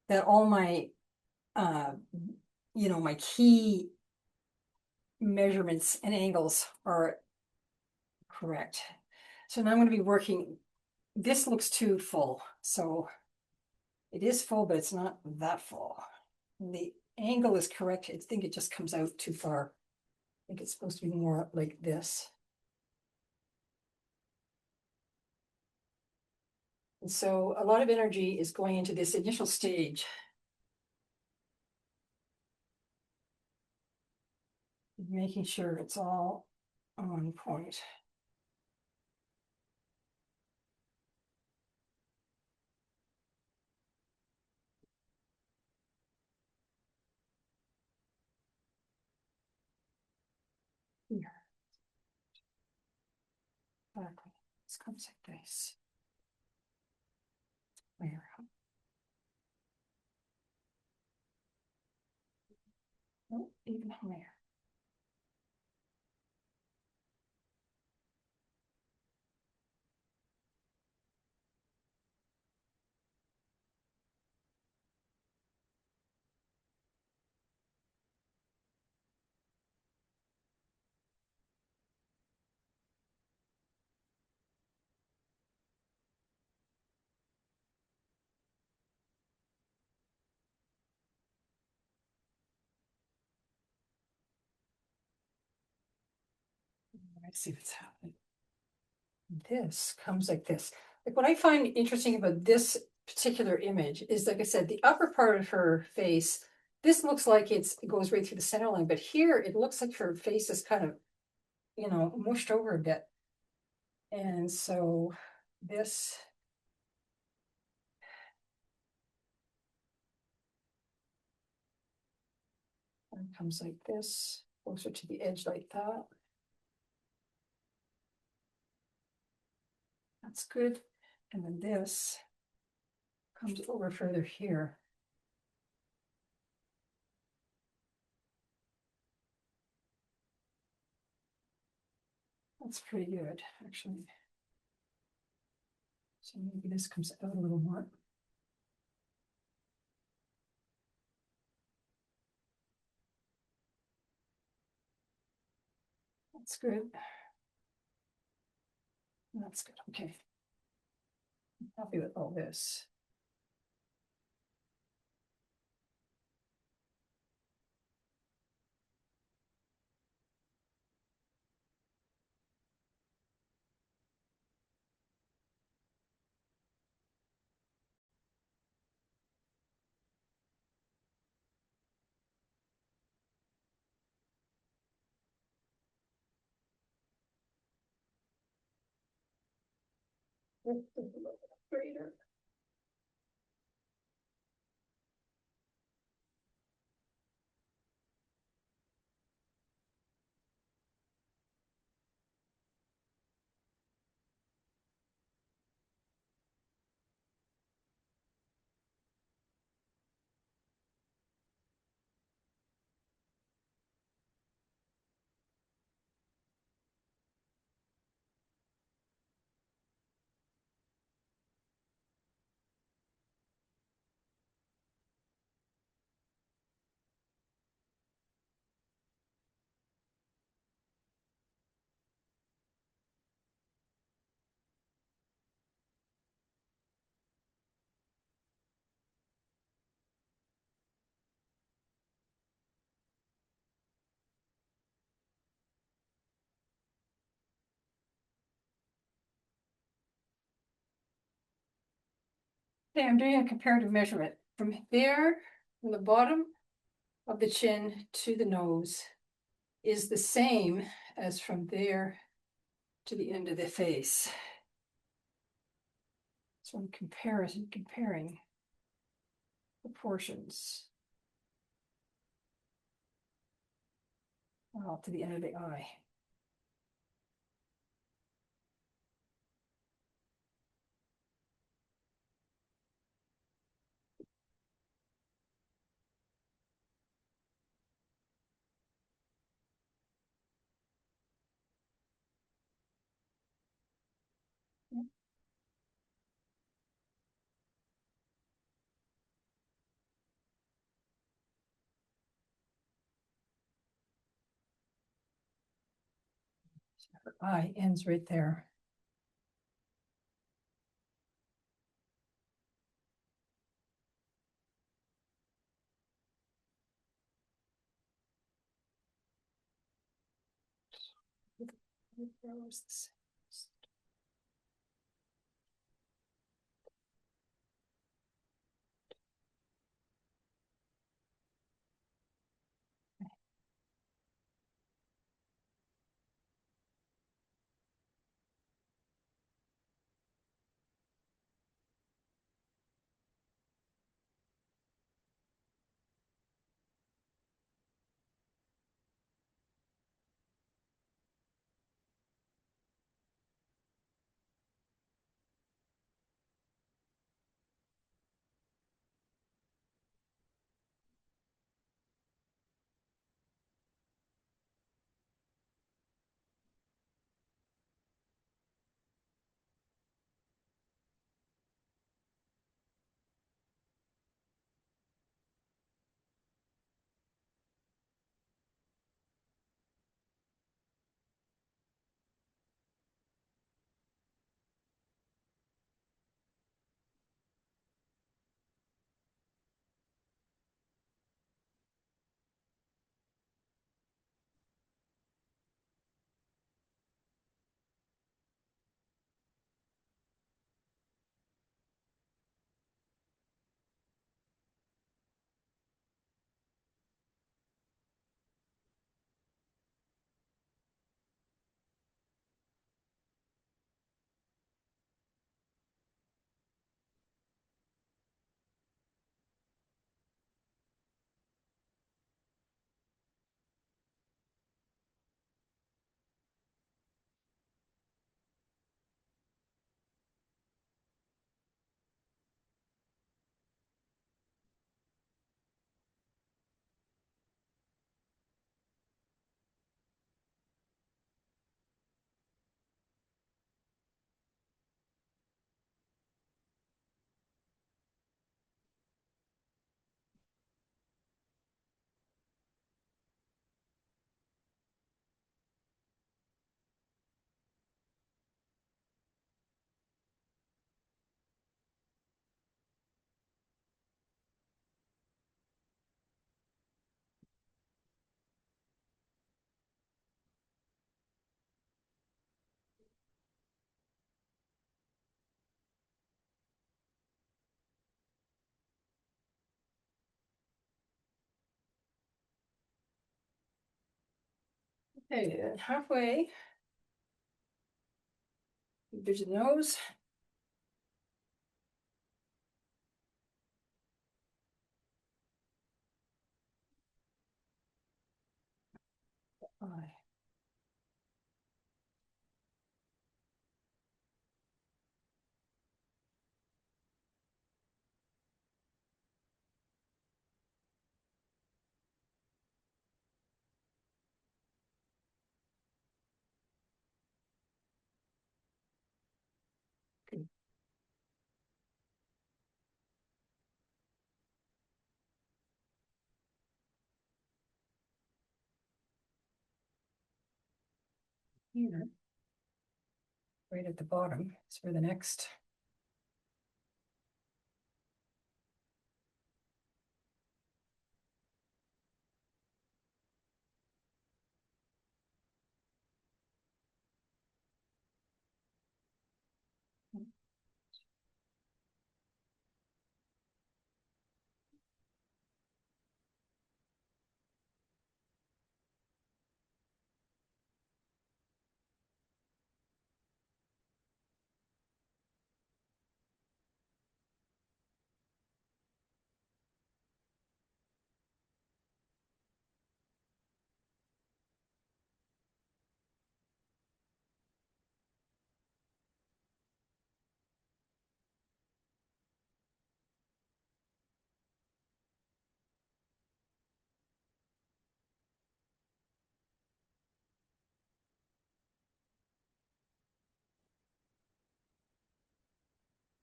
that all my, uh, my key measurements and angles are correct. So now I'm going to be working, this looks too full, so it is full, but it's not that full. And the angle is correct. I think it just comes out too far. I think it's supposed to be more like this. And so a lot of energy is going into this initial stage. Making sure it's all on point. Here, exactly. This comes like this. Where? Oh, even higher. Let's see what's happening. This comes like this. Like what I find interesting about this particular image is, like I said, the upper part of her face, this looks like it goes right through the center line, but here it looks like her face is kind of, mushed over a bit. And so this one comes like this, closer to the edge like that. That's good. And then this comes over further here. That's pretty good, actually. So maybe this comes out a little more. That's good. That's good. Okay. I'm happy with all this. Greater. Okay, I'm doing a comparative measurement from there, from the bottom of the chin to the nose is the same as from there to the end of the face. So I'm comparing proportions, well, to the end of the eye. Her eye ends right there. Okay, halfway. Bridge the nose. Eye. Good. Here, right at the bottom is where the next.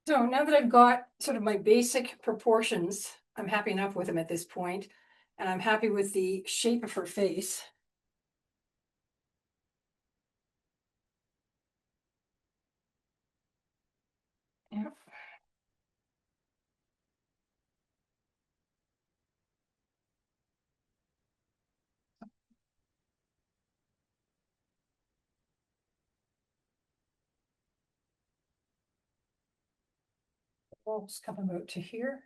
So now that I've got sort of my basic proportions, I'm happy enough with them at this point, and I'm happy with the shape of her face. almost come about to here.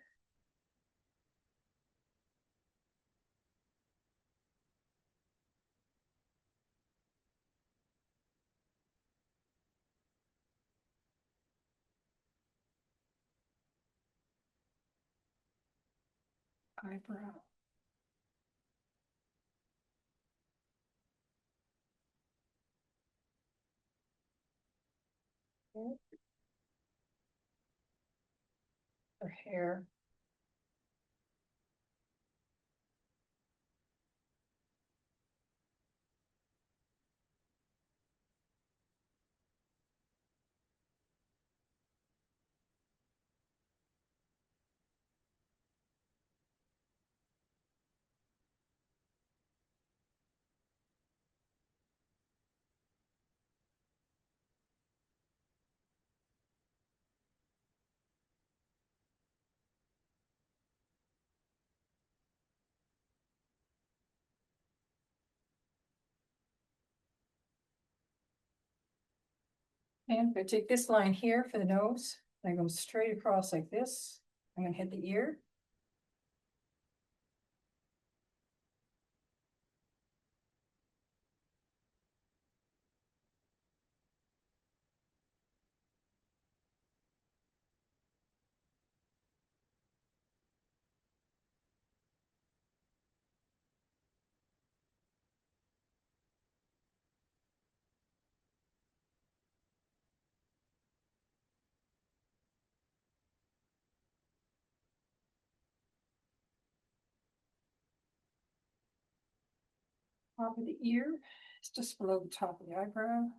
Eyebrow. Her hair. And I'm gonna take this line here for the nose, and I go straight across like this. I'm gonna hit the ear. Top of the ear, it's just below the top of the eyebrow.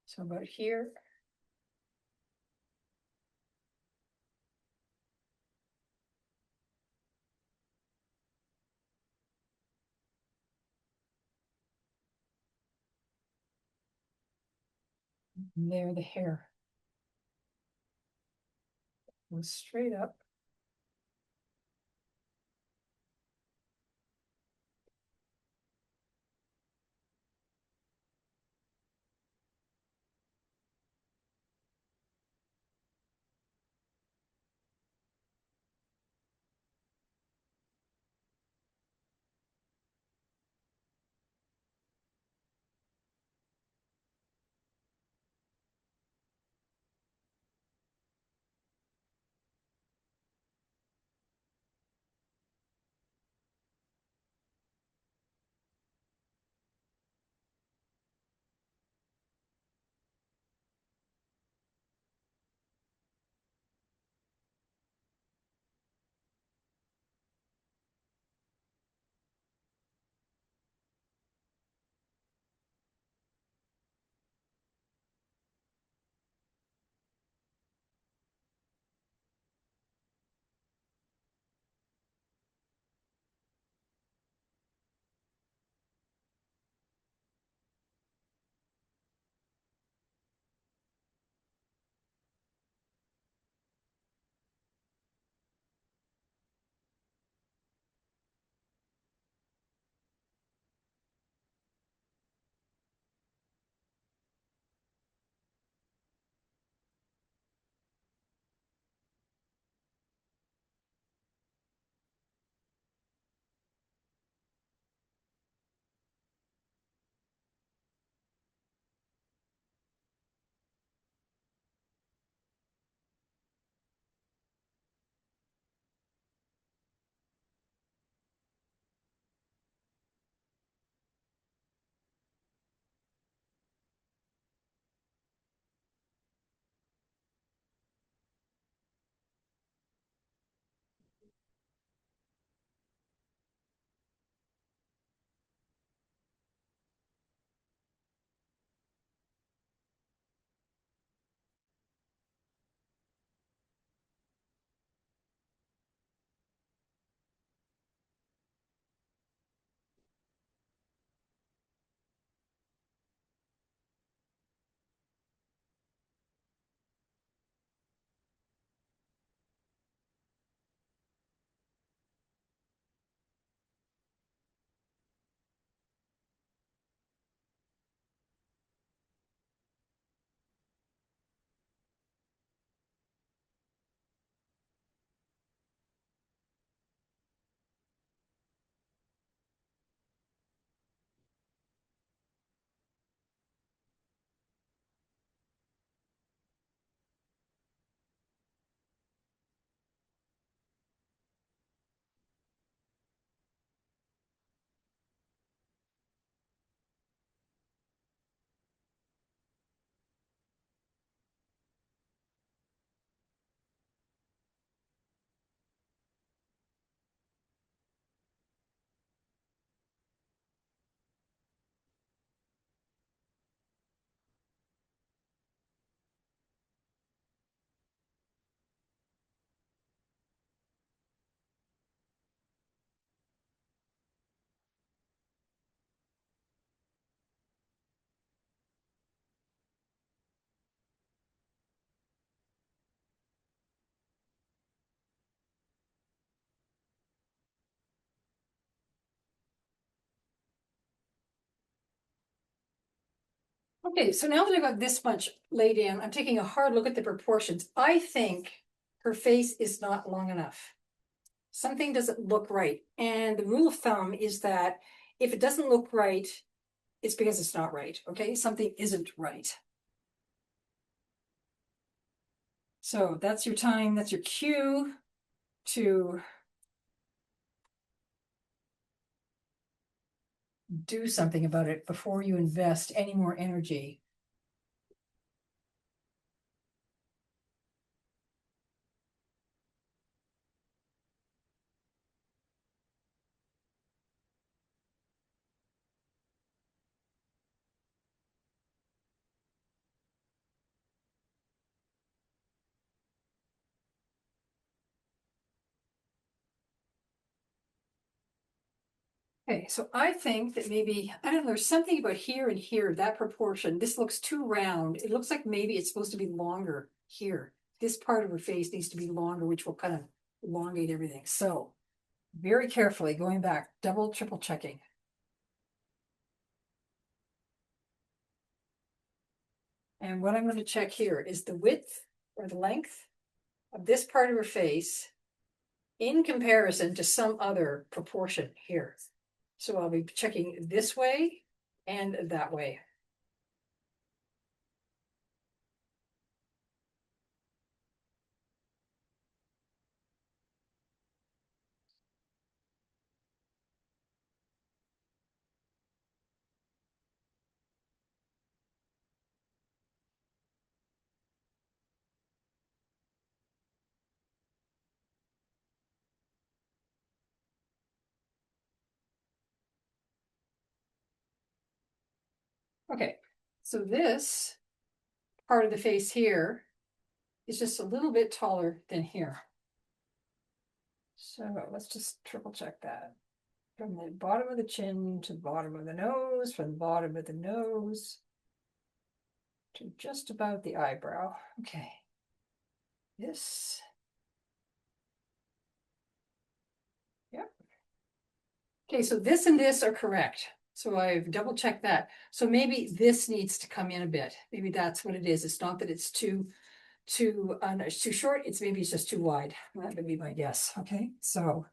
So about here. And there, the hair goes straight up. Okay, so now that I've got this much laid in, I'm taking a hard look at the proportions. I think her face is not long enough. Something doesn't look right. And the rule of thumb is that if it doesn't look right, it's because it's not right. Okay, something isn't right. So that's your time, that's your cue to do something about it before you invest any more energy. Okay, so I think that maybe, I don't know, there's something about here and here, that proportion. This looks too round. It looks like maybe it's supposed to be longer here. This part of her face needs to be longer, which will kind of elongate everything. So very carefully going back, double, triple checking. And what I'm going to check here is the width or the length of this part of her face in comparison to some other proportion here. So I'll be checking this way and that way. Okay, so this part of the face here is just a little bit taller than here. So let's just triple check that. From the bottom of the chin to the bottom of the nose, from the bottom of the nose to just about the eyebrow. Okay. This. Yep. Okay, so this and this are correct. So I've double checked that. So maybe this needs to come in a bit. Maybe that's what it is. It's not that it's too short. It's maybe it's just too wide. That would be my guess. Okay, so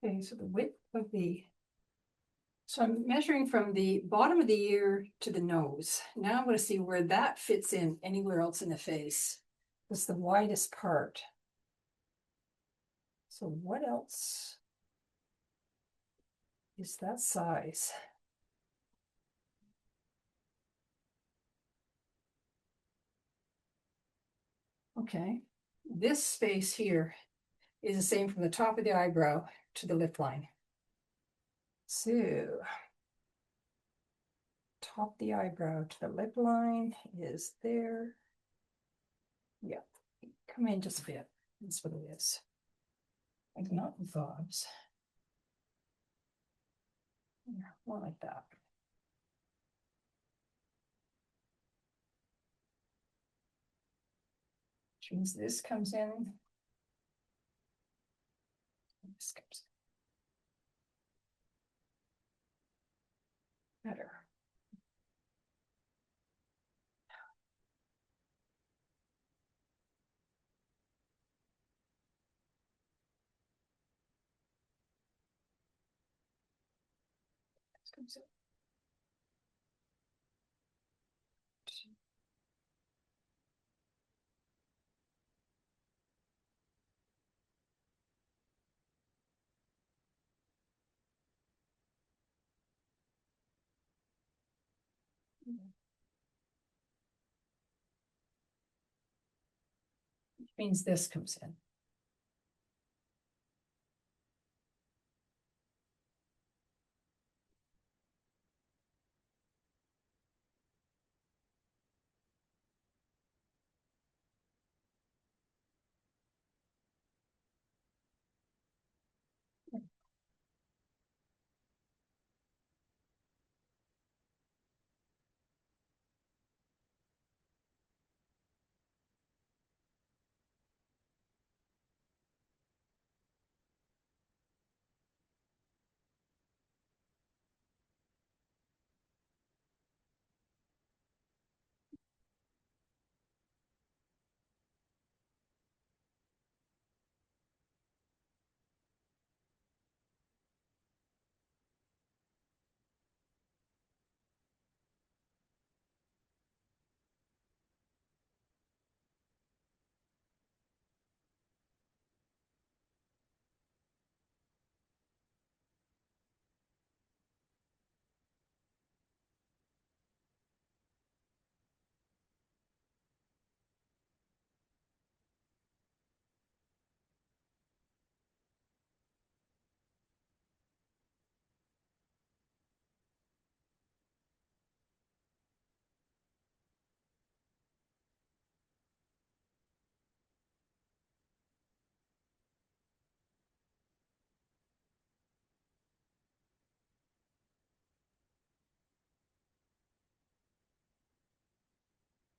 okay, so the width of the, so I'm measuring from the bottom of the ear to the nose. Now I'm going to see where that fits in anywhere else in the face. It's the widest part. So what else is that size? Okay, this space here is the same from the top of the eyebrow to the lip line. So top of the eyebrow to the lip line is there. Yeah, come in just a bit. That's what it is. Like not bobs. Yeah, more like that. Which means this comes in. This comes in. Better. This comes in. Which means this comes in.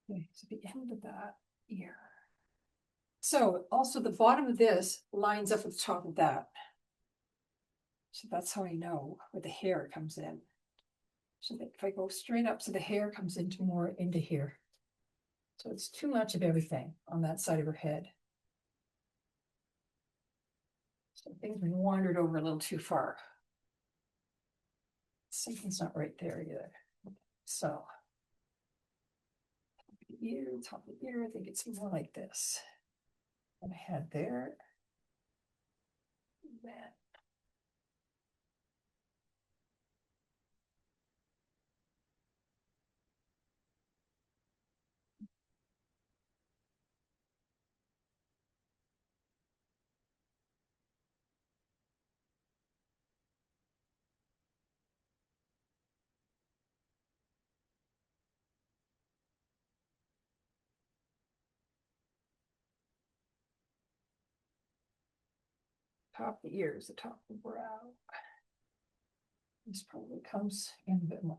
Okay, so the end of that ear. So also the bottom of this lines up with the top of that. So that's how I know where the hair comes in. So that if I go straight up, so the hair comes into more into here. So it's too much of everything on that side of her head. So things wandered over a little too far. Something's not right there either. So ear, top of the ear, I think it's more like this. And I had there. That. Top of the ears, the top of the brow. This probably comes in a bit more.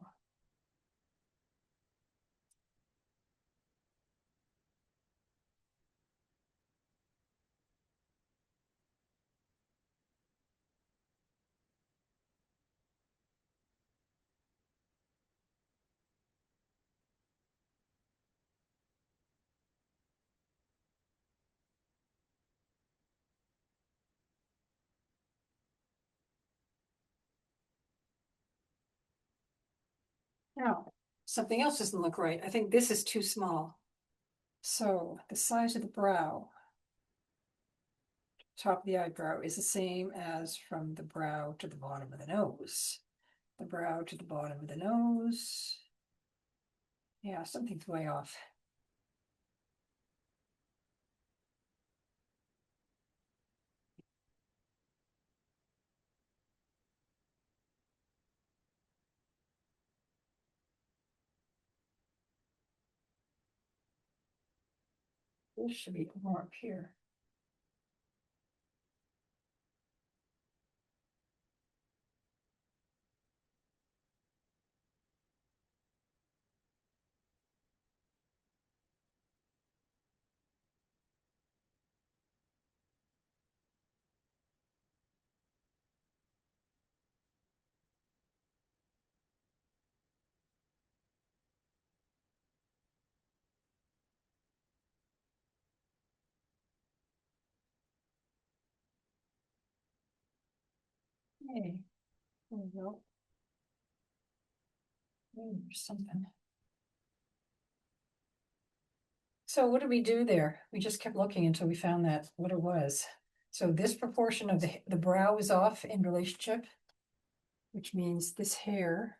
Now, something else doesn't look right. I think this is too small. So the size of the brow, top of the eyebrow, is the same as from the brow to the bottom of the nose. The brow to the bottom of the nose. Yeah, something's way off. This should be more up here. Hey, there we go. There's something. So what did we do there? We just kept looking until we found that what it was. So this proportion of the brow is off in relationship, which means this hair,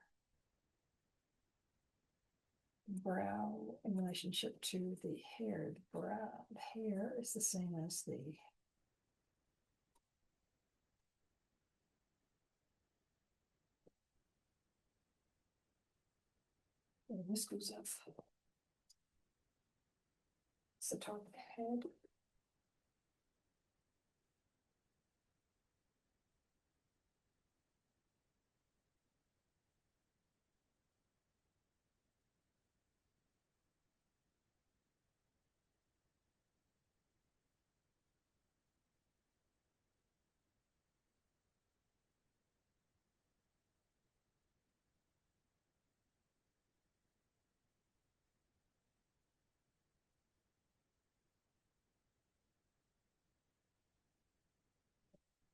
brow in relationship to the hair, the hair is the same as the this goes up. It's the top of the head.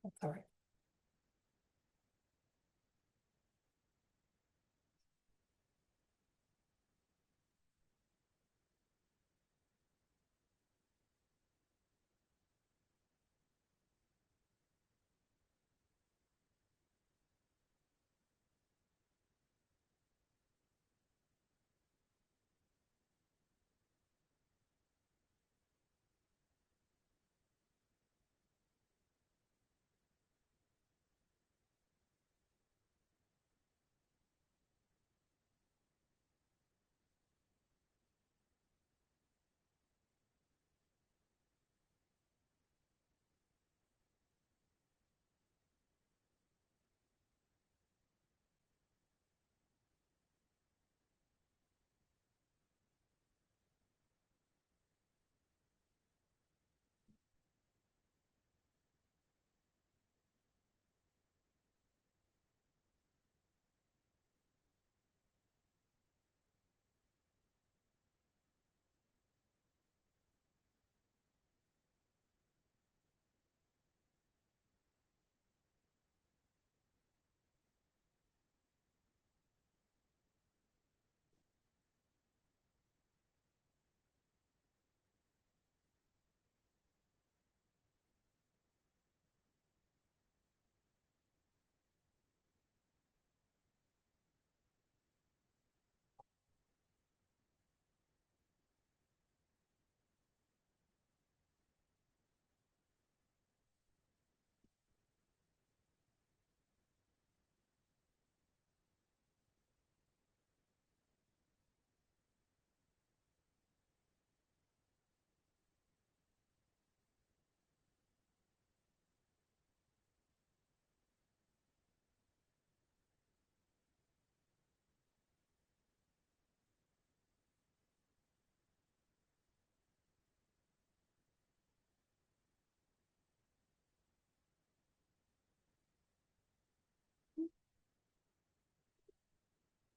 That's all right.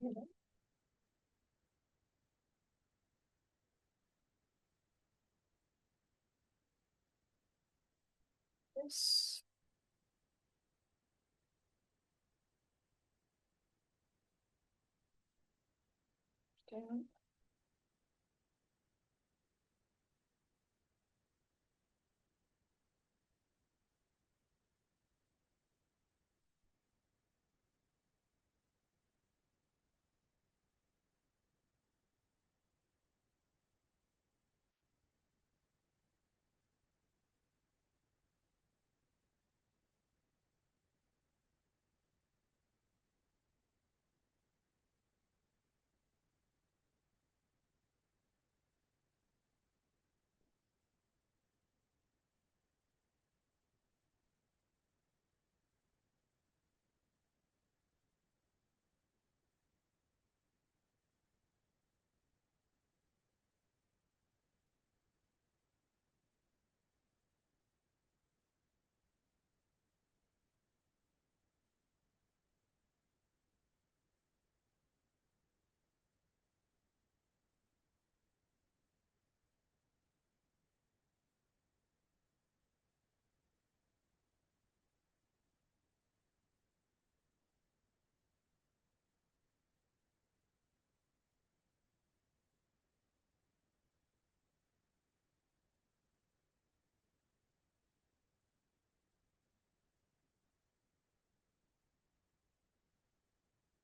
you know, this down.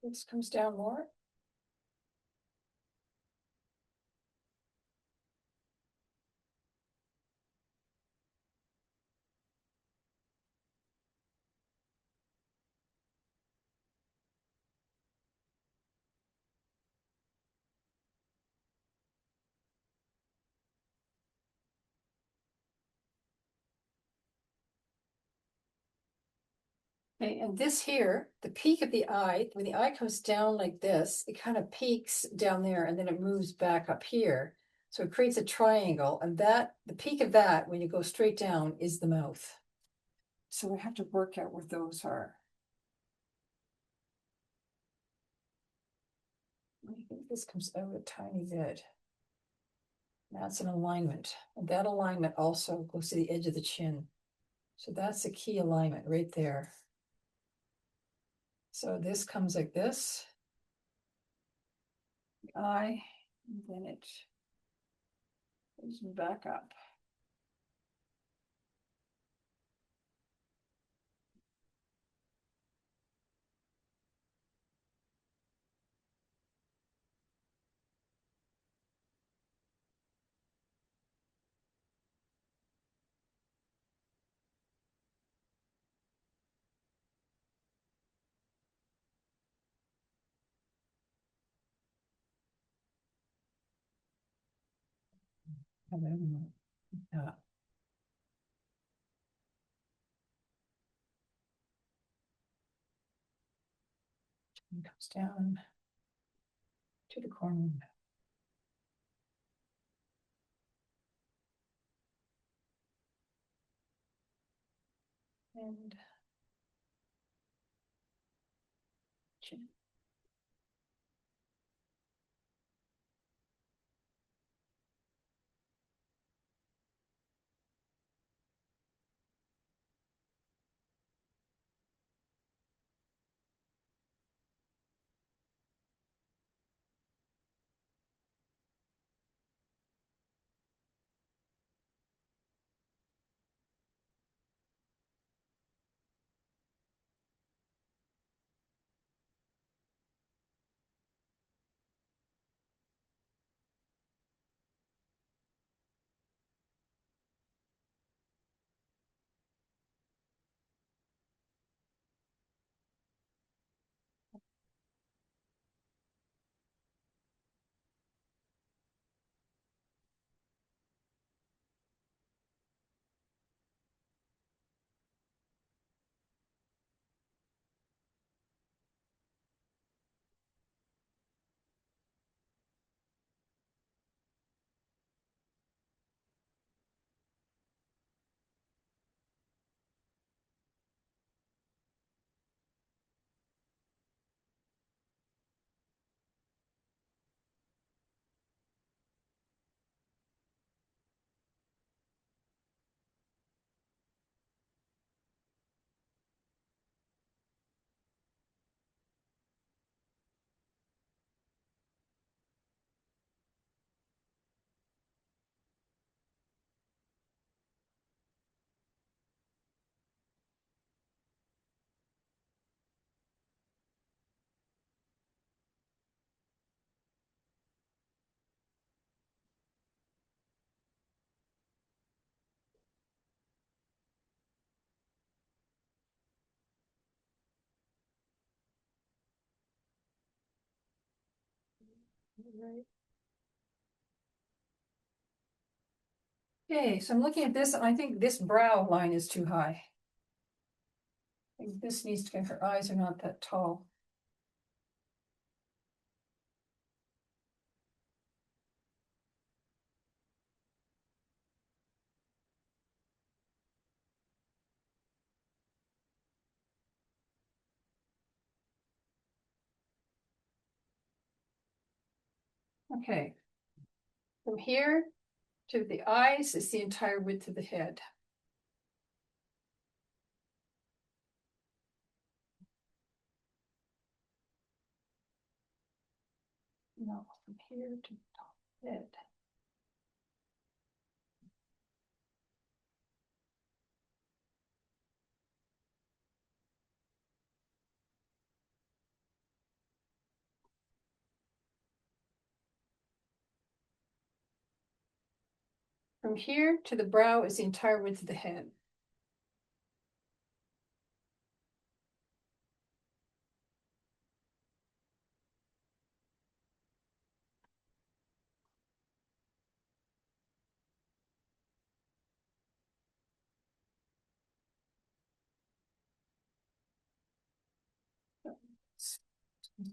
This comes down more. Okay, and this here, the peak of the eye, when the eye comes down like this, it kind of peaks down there and then it moves back up here. So it creates a triangle, and that the peak of that, when you go straight down, is the mouth. So we have to work out what those are. I think this comes out a tiny bit. That's an alignment, and that alignment also goes to the edge of the chin. So that's a key alignment right there. So this comes like this. Eye, and then it goes back up. I don't know. Yeah. It comes down to the corner. And chin. right. Okay, so I'm looking at this, and I think this brow line is too high. I think this needs to her eyes are not that tall. Okay. From here to the eyes is the entire width of the head. No, from here to the top of the head. From here to the brow is the entire width of the head.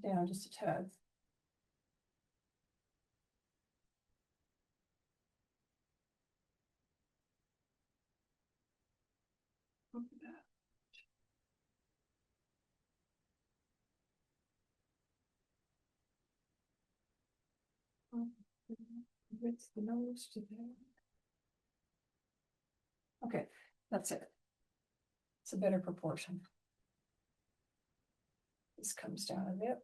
Down just a tad. Width the nose to there. Okay, that's it. It's a better proportion. This comes down a bit.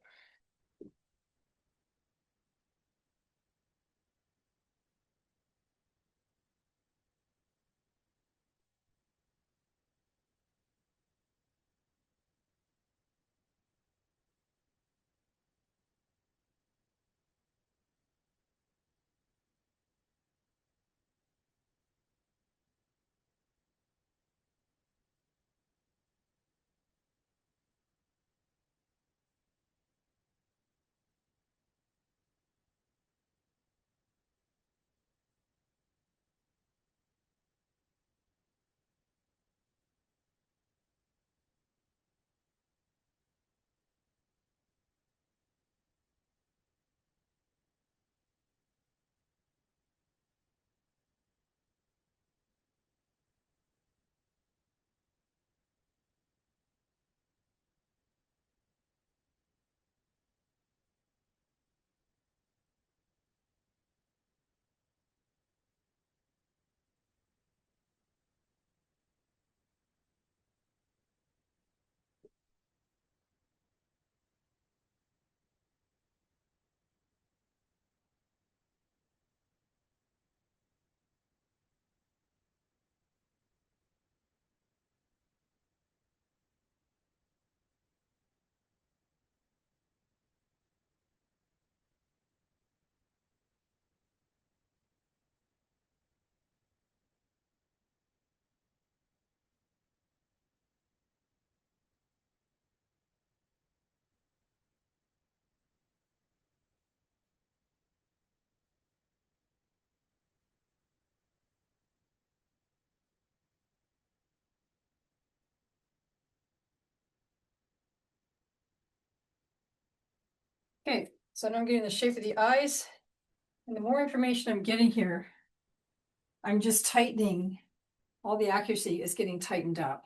Okay, so now I'm getting the shape of the eyes. And the more information I'm getting here, I'm just tightening. All the accuracy is getting tightened up.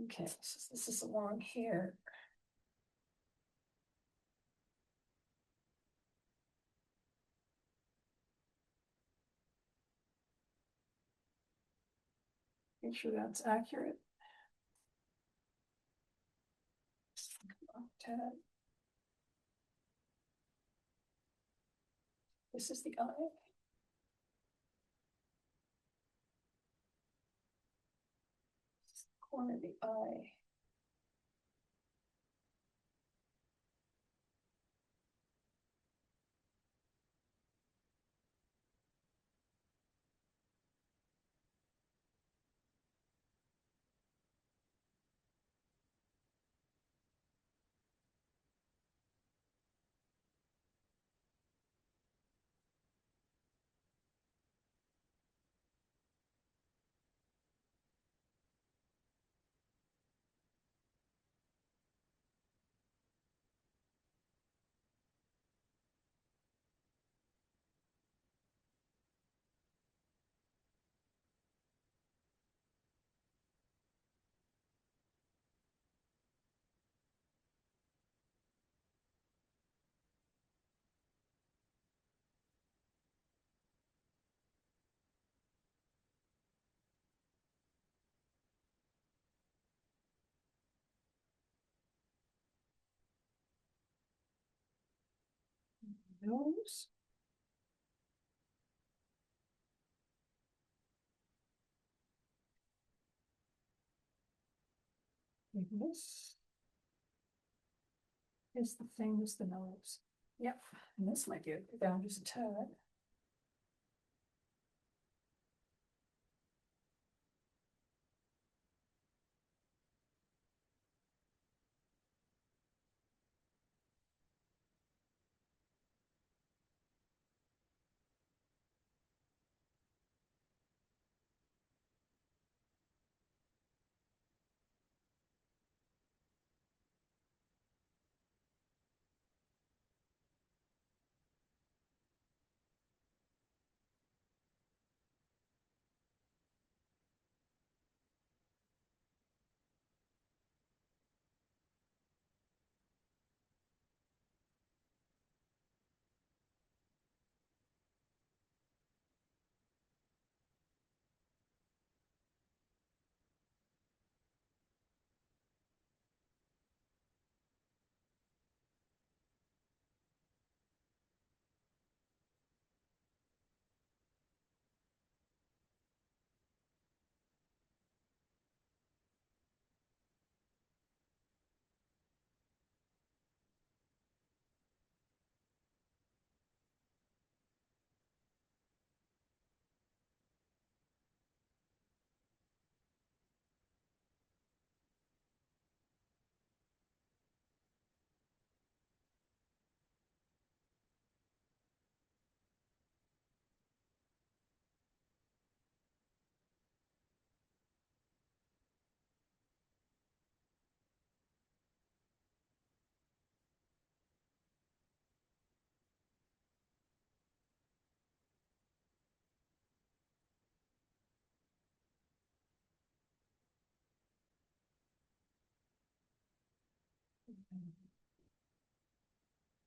Okay, so this is along here. Make sure that's accurate. This is the eye. Corner of the eye. Nose. This is the thing, is the nose. Yep, and this might be down just a tad.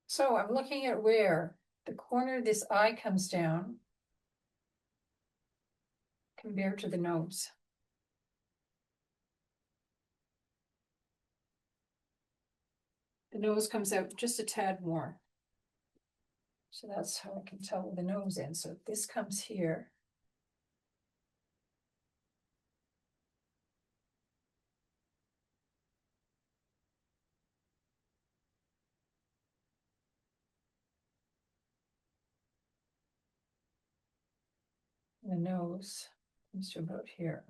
So I'm looking at where the corner of this eye comes down compared to the nose. The nose comes out just a tad more. So that's how I can tell where the nose ends. So if this comes here. The nose comes to about here.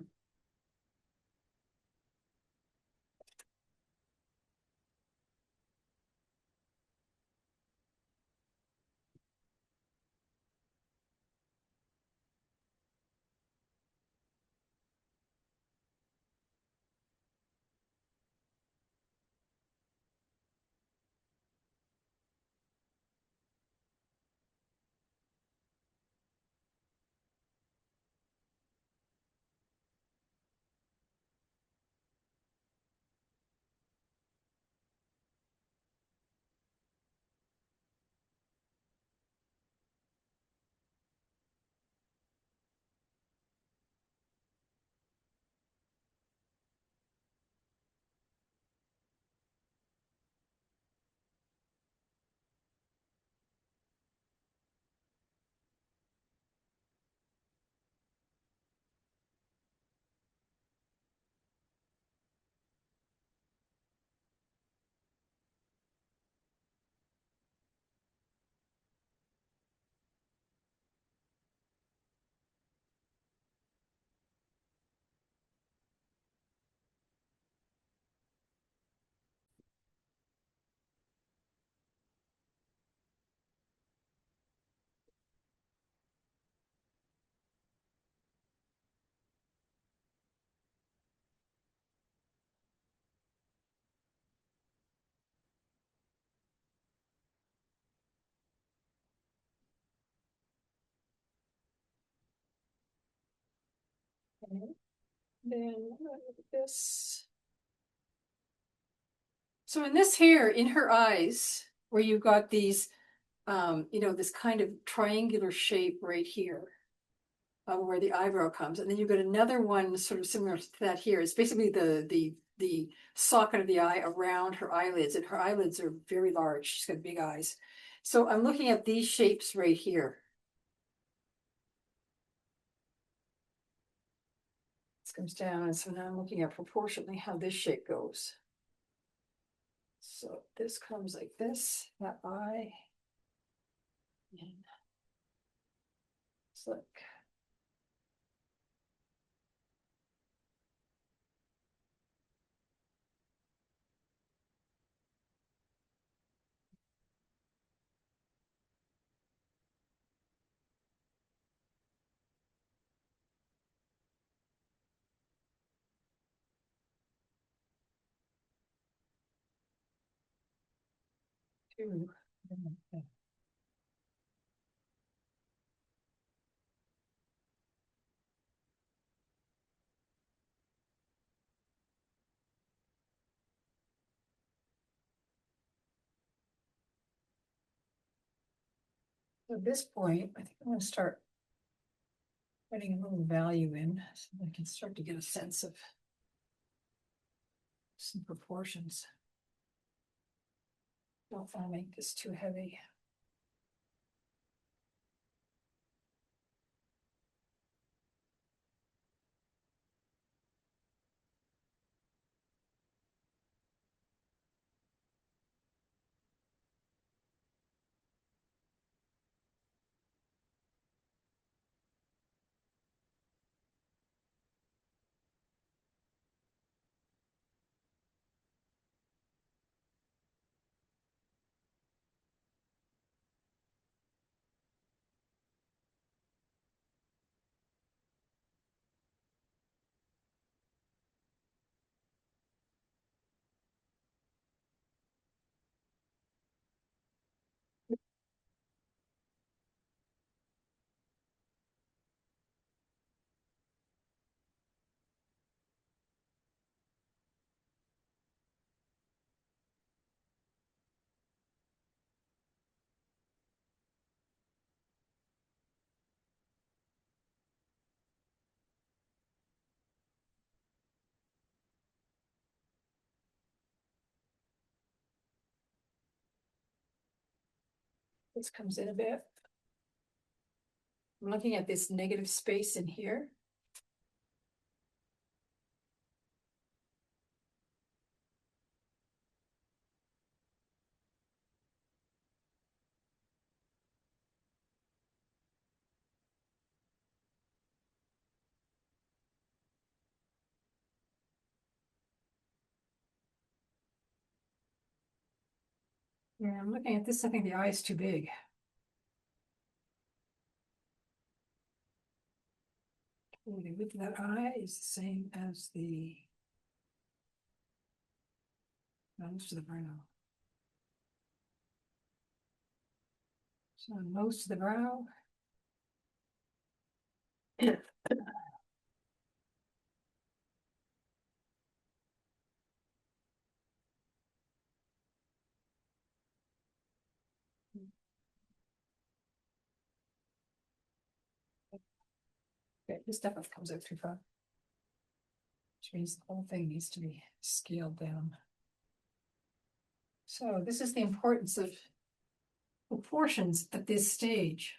Okay. Then look at this. So in this here, in her eyes, where you've got these, this kind of triangular shape right here, where the eyebrow comes, and then you've got another one sort of similar to that here. It's basically the socket of the eye around her eyelids, and her eyelids are very large. She's got big eyes. So I'm looking at these shapes right here. This comes down, and so now I'm looking at proportionally how this shape goes. So this comes like this, that eye. And it's like, two. At this point, I think I'm going to start putting a little value in so I can start to get a sense of some proportions. Don't want to make this too heavy. This comes in a bit. I'm looking at this negative space in here. Yeah, I'm looking at this. I think the eye is too big. The width of that eye is the same as the nose to the brow. So nose to the brow. Okay, this definitely comes out too far. Which means the whole thing needs to be scaled down. So this is the importance of proportions at this stage.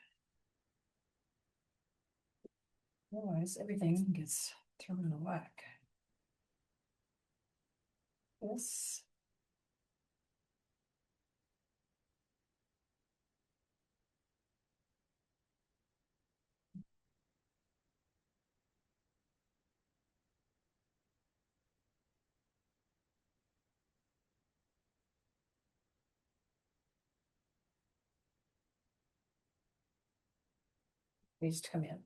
Otherwise, everything gets thrown in a whack. This. Needs to come in.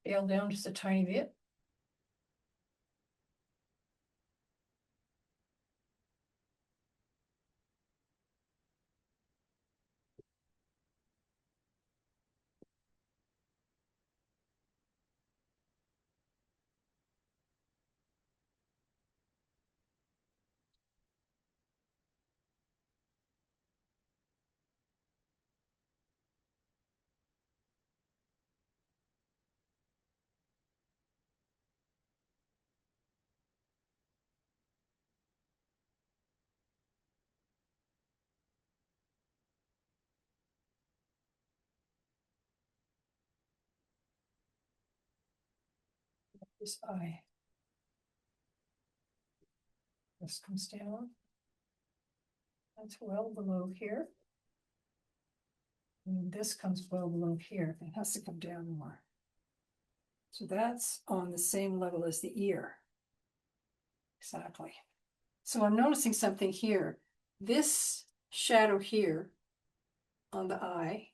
scale down just a tiny bit. This eye. This comes down. That's well below here. And this comes well below here. It has to come down more. So that's on the same level as the ear. Exactly. So I'm noticing something here. This shadow here on the eye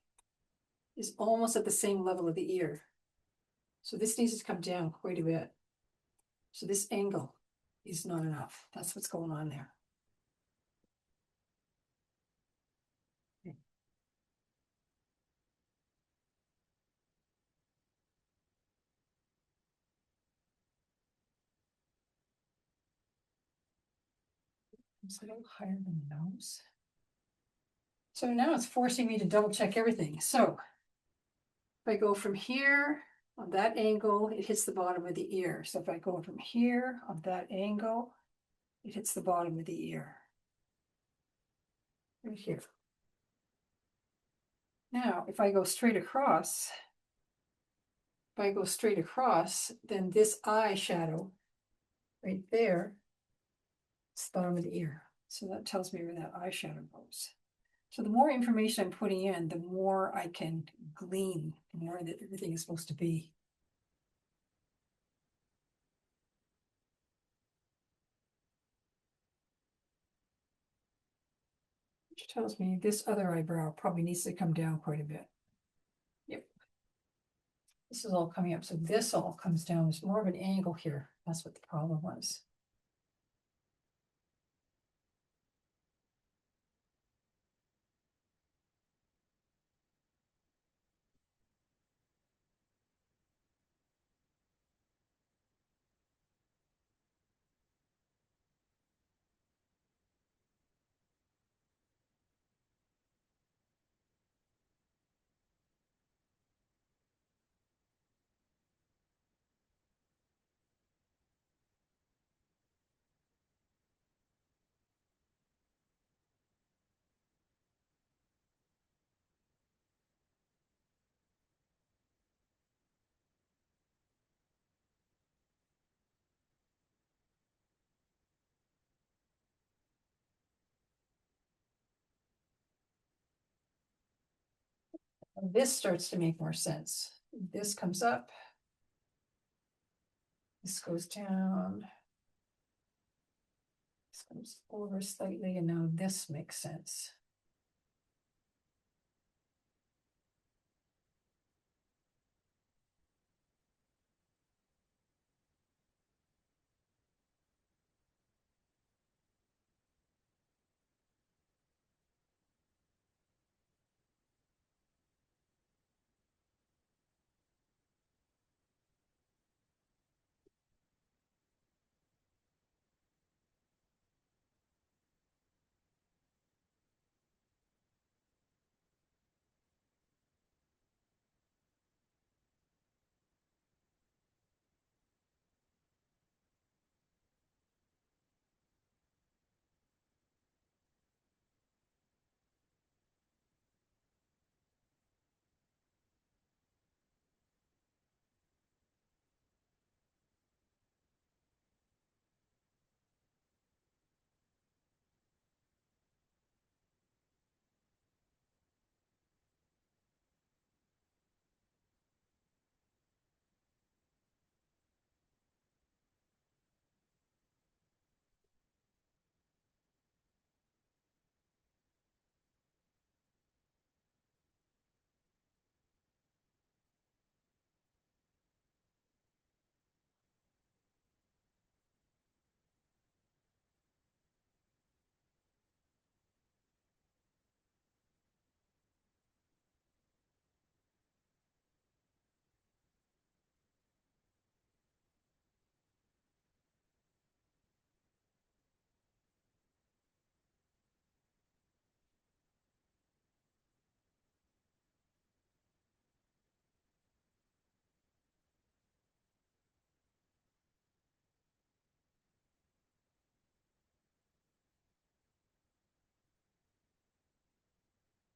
is almost at the same level of the ear. So this needs to come down quite a bit. So this angle is not enough. That's what's going on there. It's a little higher than the nose. So now it's forcing me to double check everything. So if I go from here on that angle, it hits the bottom of the ear. So if I go from here on that angle, it hits the bottom of the ear. Right here. Now, if I go straight across, then this eye shadow right there, it's the bottom of the ear. So that tells me where that eye shadow goes. So the more information I'm putting in, the more I can glean from where that everything is supposed to be. Which tells me this other eyebrow probably needs to come down quite a bit. Yep. This is all coming up. So this all comes down. There's more of an angle here. That's what the problem was. And this starts to make more sense. This comes up. This goes down. This comes over slightly, and now this makes sense.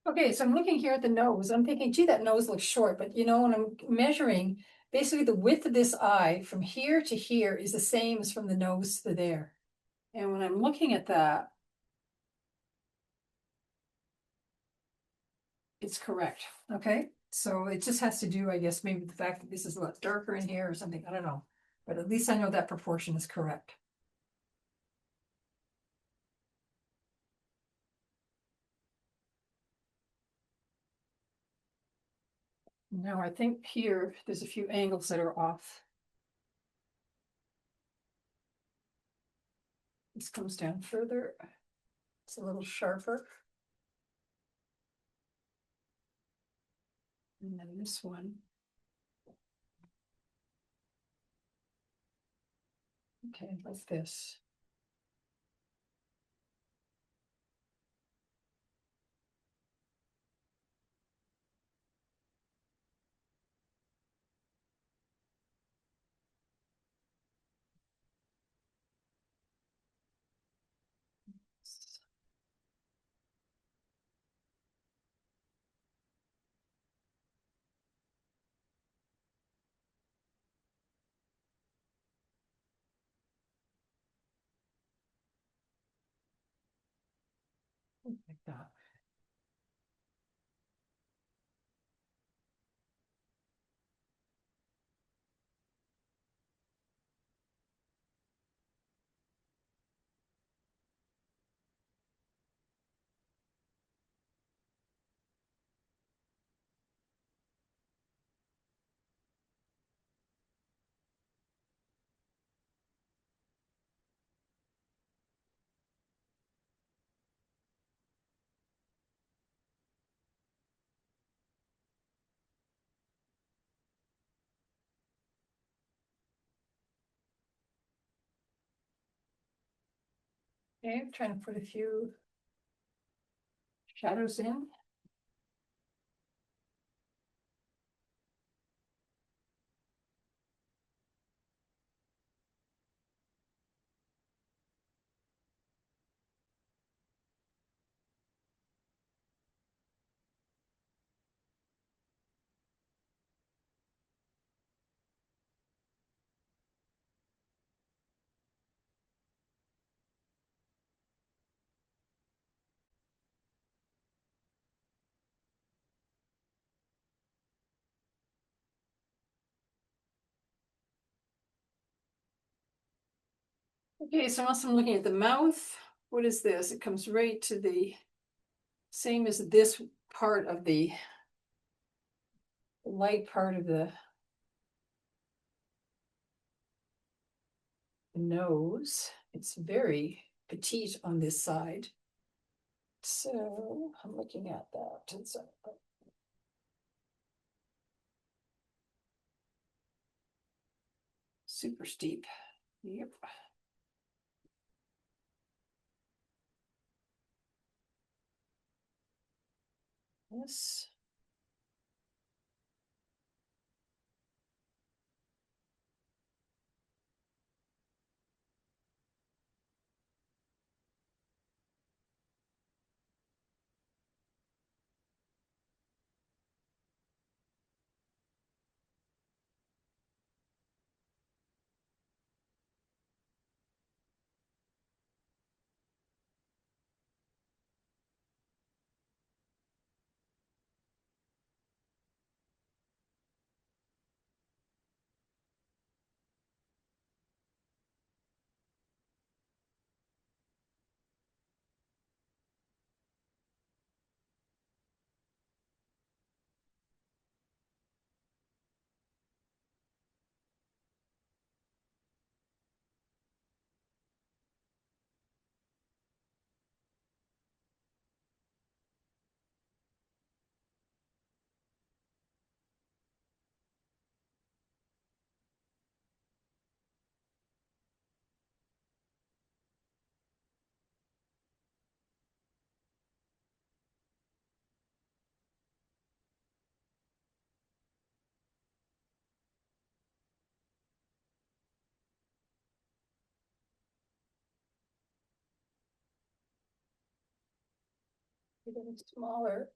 Okay, so I'm looking here at the nose. I'm thinking, gee, that nose looks short, but you know, when I'm measuring, basically the width of this eye from here to here is the same as from the nose to there. And when I'm looking at that, it's correct. Okay, so it just has to do, I guess, maybe with the fact that this is a lot darker in here or something. I don't know. But at least I know that proportion is correct. Now I think here there's a few angles that are off. This comes down further. It's a little sharper. And then this one. Okay, like this. Like that. Okay, I'm trying to put a few shadows in. Okay, so once I'm looking at the mouth, what is this? It comes right to the same as this part of the light part of the nose. It's very petite on this side. So I'm looking at that. It's super steep. Yep. Yes. Getting smaller.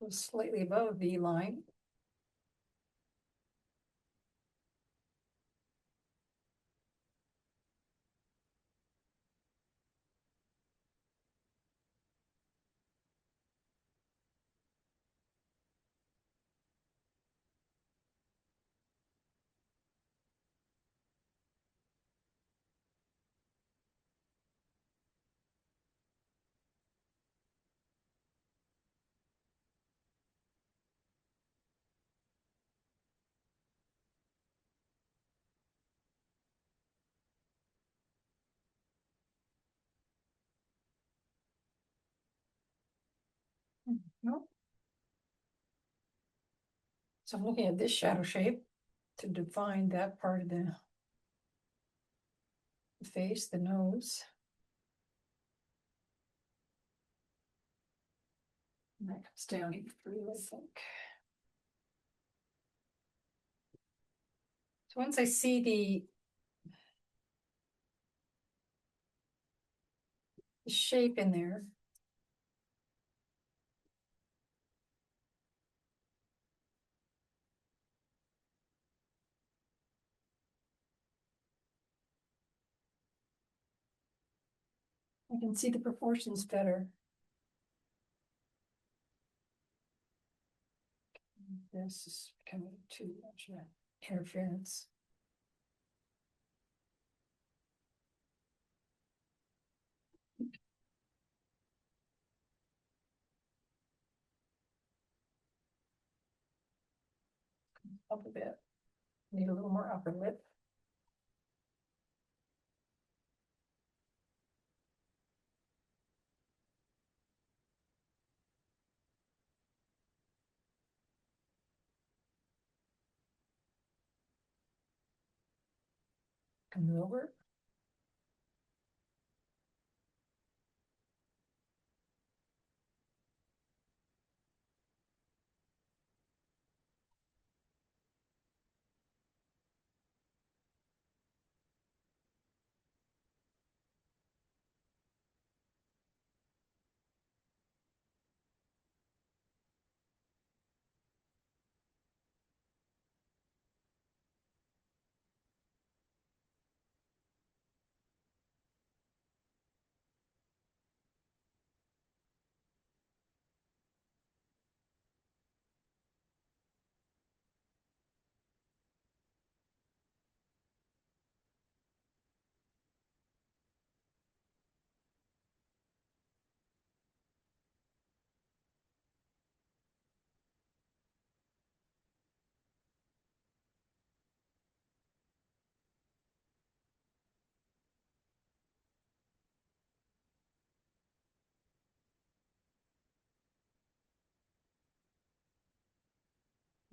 goes slightly above V line. No. So I'm looking at this shadow shape to define that part of the face, the nose. And that comes down even through, I think. So once I see the shape in there, I can see the proportions better. This is becoming too much interference. Up a bit. Need a little more upper lip. Come over.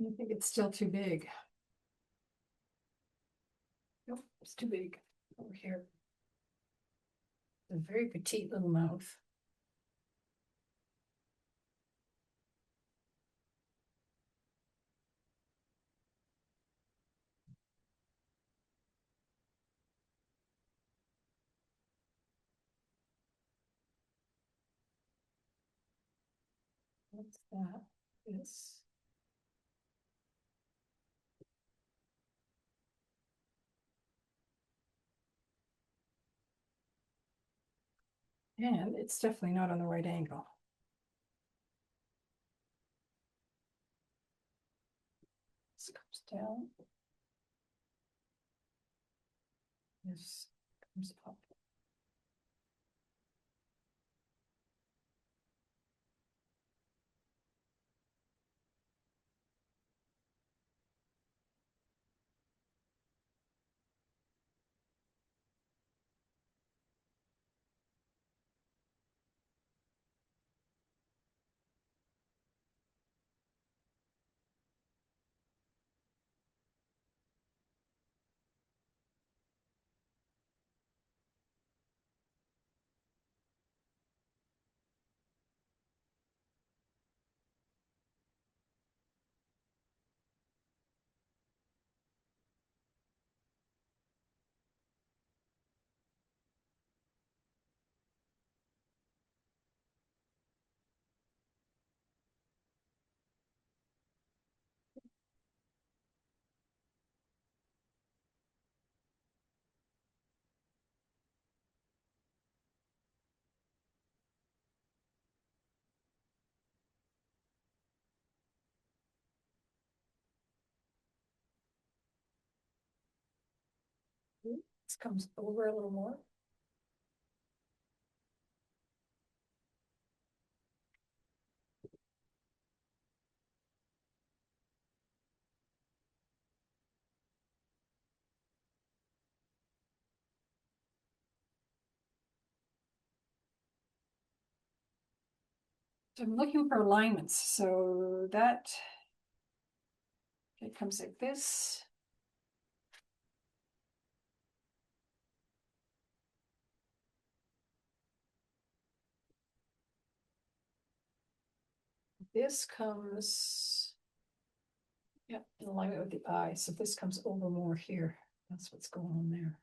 I think it's still too big. Nope, it's too big over here. A very petite little mouth. What's that? This. And it's definitely not on the right angle. This comes down. This comes up. This comes over a little more. So I'm looking for alignments, so that it comes like this. This comes, yeah, in alignment with the eye. So this comes over more here. That's what's going on there.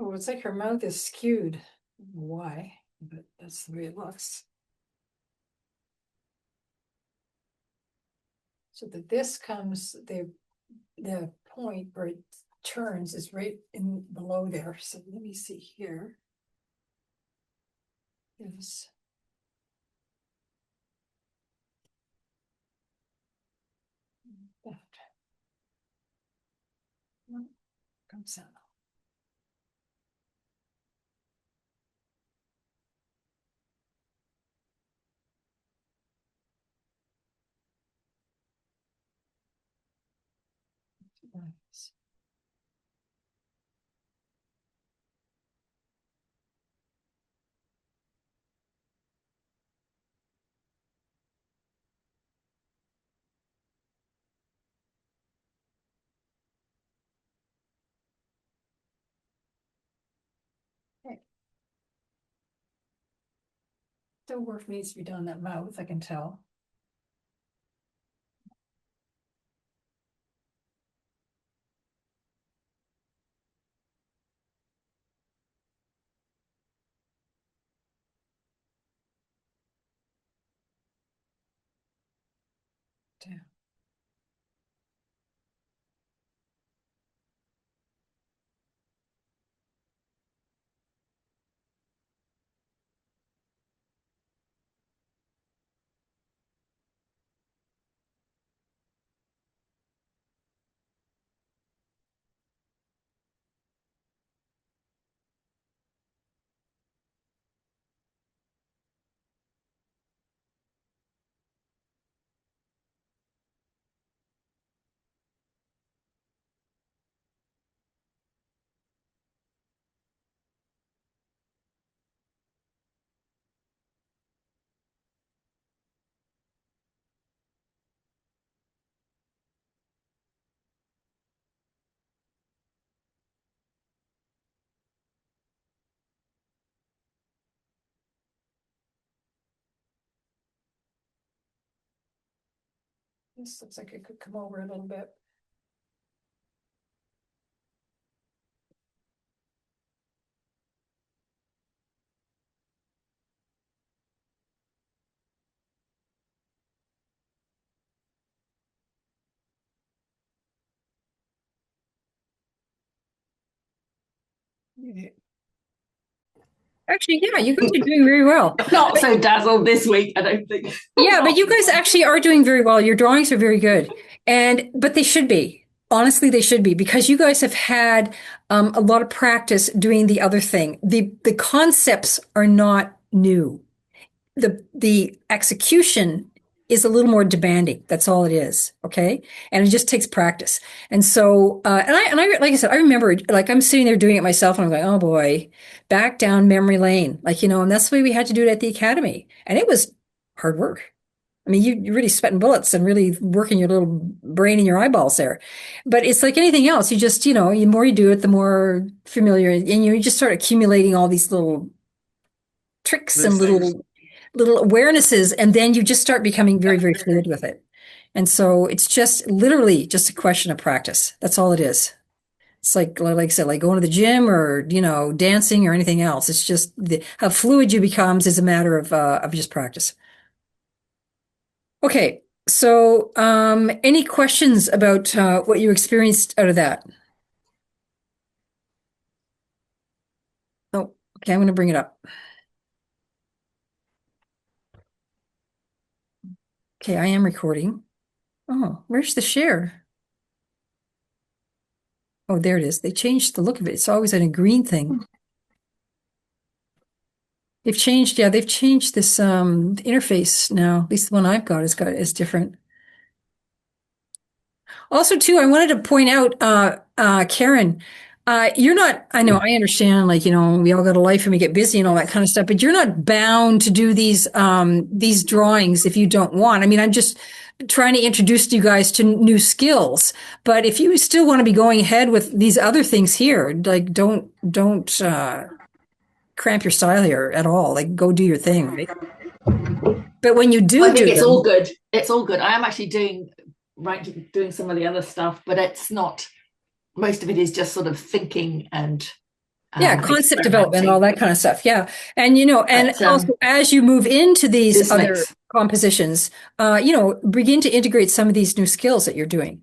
Oh, it's like her mouth is skewed. Why? But that's the way it looks. So that this comes, the point where it turns is right in below there. So let me see here. Is that no, comes out. Nice. Okay. Still work needs to be done in that mouth, I can tell. Yeah. This looks like it could come over a little bit. Actually, yeah, you guys are doing very well. Not so dazzled this week, I don't think. Yeah, but Not you guys actually are doing very well. Your drawings are very good. And but they should be. Honestly, they should be because you guys have had a lot of practice doing the other thing. The concepts are not new. The execution is a little more demanding. That's all it is. Okay. And it just takes practice. And so, and I, like I said, I remember like I'm sitting there doing it myself and I'm going, oh boy, back down memory lane. Like, and that's the way we had to do it at the academy. And it was hard work. I mean, you're really sweating bullets and really working your little brain and your eyeballs there. But it's like anything else. You just, the more you do it, the more familiar, and you just start accumulating all these little tricks and little awarenesses, and then you just start becoming very, very fluid with it. And so it's just literally just a question of practice. That's all it is. It's like I said, like going to the gym or, dancing or anything else. It's just how fluid you becomes is a matter of just practice. Okay. So, any questions about what you experienced out of that? Oh, okay. I'm going to bring it up. Okay. I am recording. Oh, where's the share? Oh, there it is. They changed the look of it. It's always in a green thing. They've changed this interface now. At least the one I've got is different. Also, too, I wanted to point out, Karen, you're not, I know, I understand, like, we all got a life and we get busy and all that kind of stuff, but you're not bound to do these drawings if you don't want. I mean, I'm just trying to introduce you guys to new skills, but if you still want to be going ahead with these other things here, like, don't cramp your style here at all. Like, go do your thing, right? But when you I do think do it's all them, good. It's all good. I am actually doing some of the other stuff, but it's not. Most of it is just sort of thinking and yeah, concept development, all experimenting. that kind of stuff. Yeah. And, and But also as you move into these this other makes compositions, begin to integrate some of these new skills that you're doing.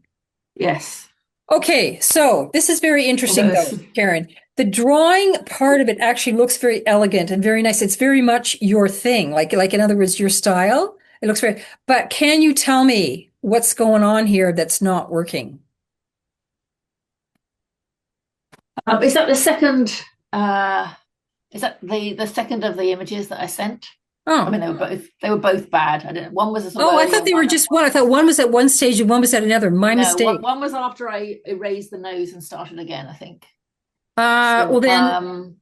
yes. Okay. So this is very interesting Although though, Karen. The drawing part of it actually looks very elegant and very nice. It's very much your thing. Like in other words, your style. It looks very, but can you tell me what's going on here that's not working? is that the second? Is that the second of the images that I sent? I Oh. mean, they were both bad. I didn't. One was a sort of Oh, I earlier thought they were one, and just one. I thought one was at one stage and one was at another. My no, one, mistake. one was after I erased the nose and started again, I think. Well So, then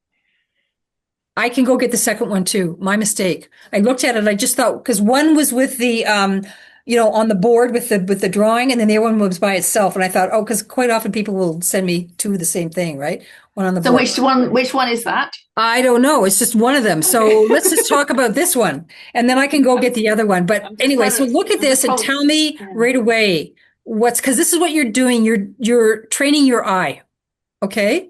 I can go get the second one too. My mistake. I looked at it. I just thought because one was with the on the board with the drawing, and then the other one was by itself. And I thought, oh, because quite often people will send me two of the same thing, right? One on the so board. which one is that? I don't know. It's just one of them. Okay. So let's just talk about this one, and then I can go get the other one. But I'm just anyway, trying so to. look at I'm just this and probably. tell me right away what's because this is what you're doing. You're training your eye, okay?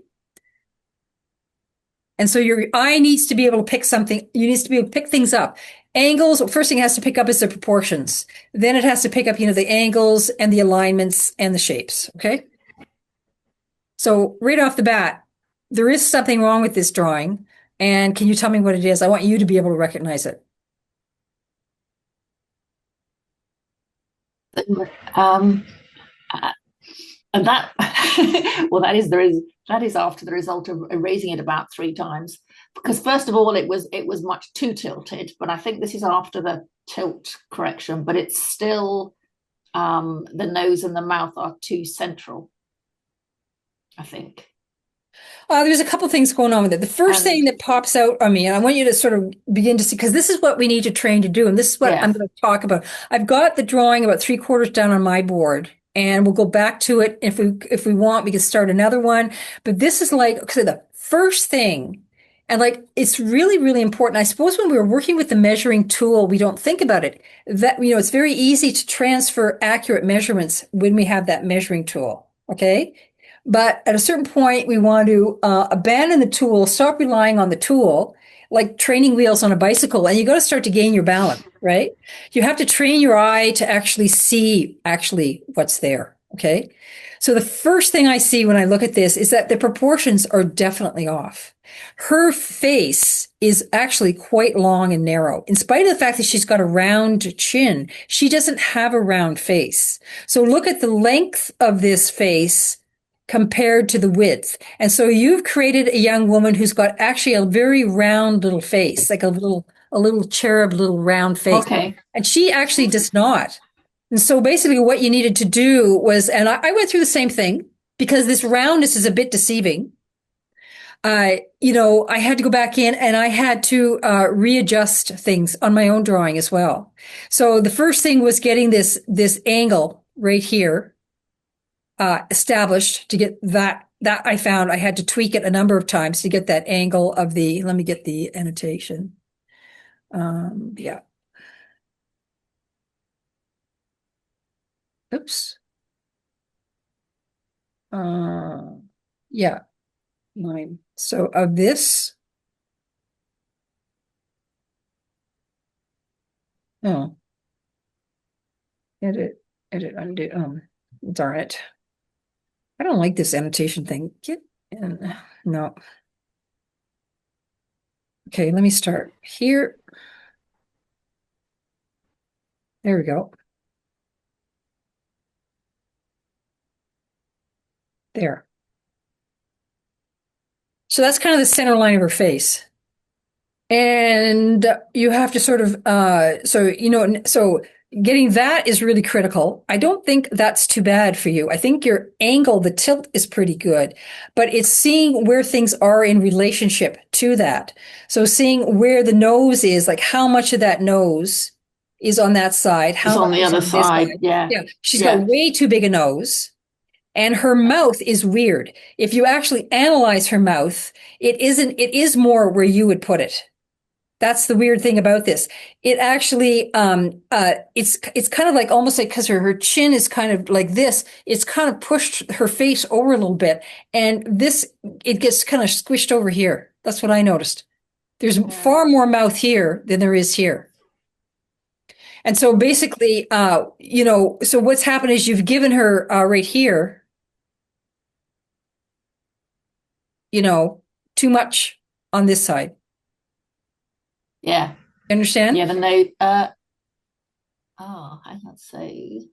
And so your eye needs to be able to pick something. You needs to be able to pick things up. Angles, first thing it has to pick up is the proportions. Then it has to pick up, the angles and the alignments and the shapes. Okay. So right off the bat, there is something wrong with this drawing. And can you tell me what it is? I want you to be able to recognize it. Um, uh, and that well, that is after the result of erasing it about 3 times. Because first of all, it was much too tilted, but I think this is after the tilt correction. But it's still the nose and the mouth are too central, I think. There's a couple things going on with it. The first And thing that pops out on me, and I want you to sort of begin to see, because this is what we need to train to do, and this is what I'm yes, going to talk about. I've got the drawing about 3/4 down on my board, and we'll go back to it if we want. We can start another one, but this is like the first thing, and like it's really really important. I suppose when we're working with the measuring tool, we don't think about it. That it's very easy to transfer accurate measurements when we have that measuring tool. Okay. But at a certain point, we want to abandon the tool, stop relying on the tool, like training wheels on a bicycle, and you got to start to gain your balance, right? You have to train your eye to actually see what's there. Okay. So the first thing I see when I look at this is that the proportions are definitely off. Her face is actually quite long and narrow. In spite of the fact that she's got a round chin, she doesn't have a round face. So look at the length of this face compared to the width. And so you've created a young woman who's got actually a very round little face, like a little cherub, little round face. Okay. And she actually does not. And so basically what you needed to do was, and I went through the same thing because this roundness is a bit deceiving. I had to go back in and I had to readjust things on my own drawing as well. So the first thing was getting this angle right here established to get that I found I had to tweak it a number of times to get that angle of let me get the annotation. Yeah. Oops. Yeah. Line. So of this. Oh. Edit, undo. Darn it. I don't like this annotation thing. Get in. No. Okay, let me start here. There we go. There. So that's kind of the center line of her face. And you have to sort of, so getting that is really critical. I don't think that's too bad for you. I think your angle, the tilt is pretty good, but it's seeing where things are in relationship to that. So seeing where the nose is, like how much of that nose is on that side, how It's on much the is other on this side. side. Yeah. Yeah. She's Yeah. got way too big a nose. And her mouth is weird. If you actually analyze her mouth, it is more where you would put it. That's the weird thing about this. It actually, it's kind of like almost like because her chin is kind of like this. It's kind of pushed her face over a little bit, and it gets kind of squished over here. That's what I noticed. There's far more mouth here than there is here. And so basically, so what's happened is you've given her right here, too much on this side. Yeah. You understand? Yeah. The note. Let's see.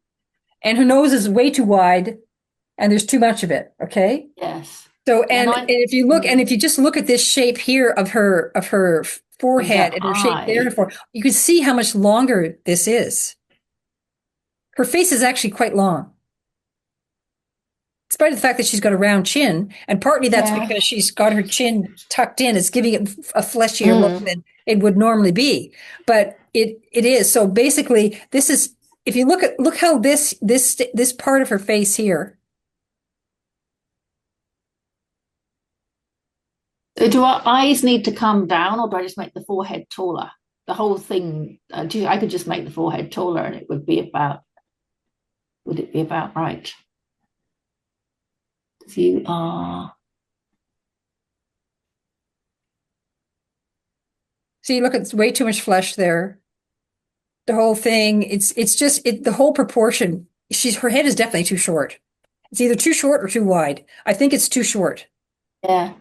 And her nose is way too wide, and there's too much of it. Okay. Yes. So, Yeah, and if you just look at this shape here of her forehead and her shape there, you can see how much longer this is. Her face is actually quite long. Despite the fact that she's got a round chin, and partly that's because she's got her chin tucked in, it's giving it a fleshier look than it would normally be. But it is. So basically, this is, if you look how this part of her face here. Do our eyes need to come down, or do I just make the forehead taller? The whole thing, I could just make the forehead taller and would it be about right? You are. See, look, it's way too much flesh there. The whole thing, it's just the whole proportion. Her head is definitely too short. It's either too short or too wide. I think it's too short. Yeah.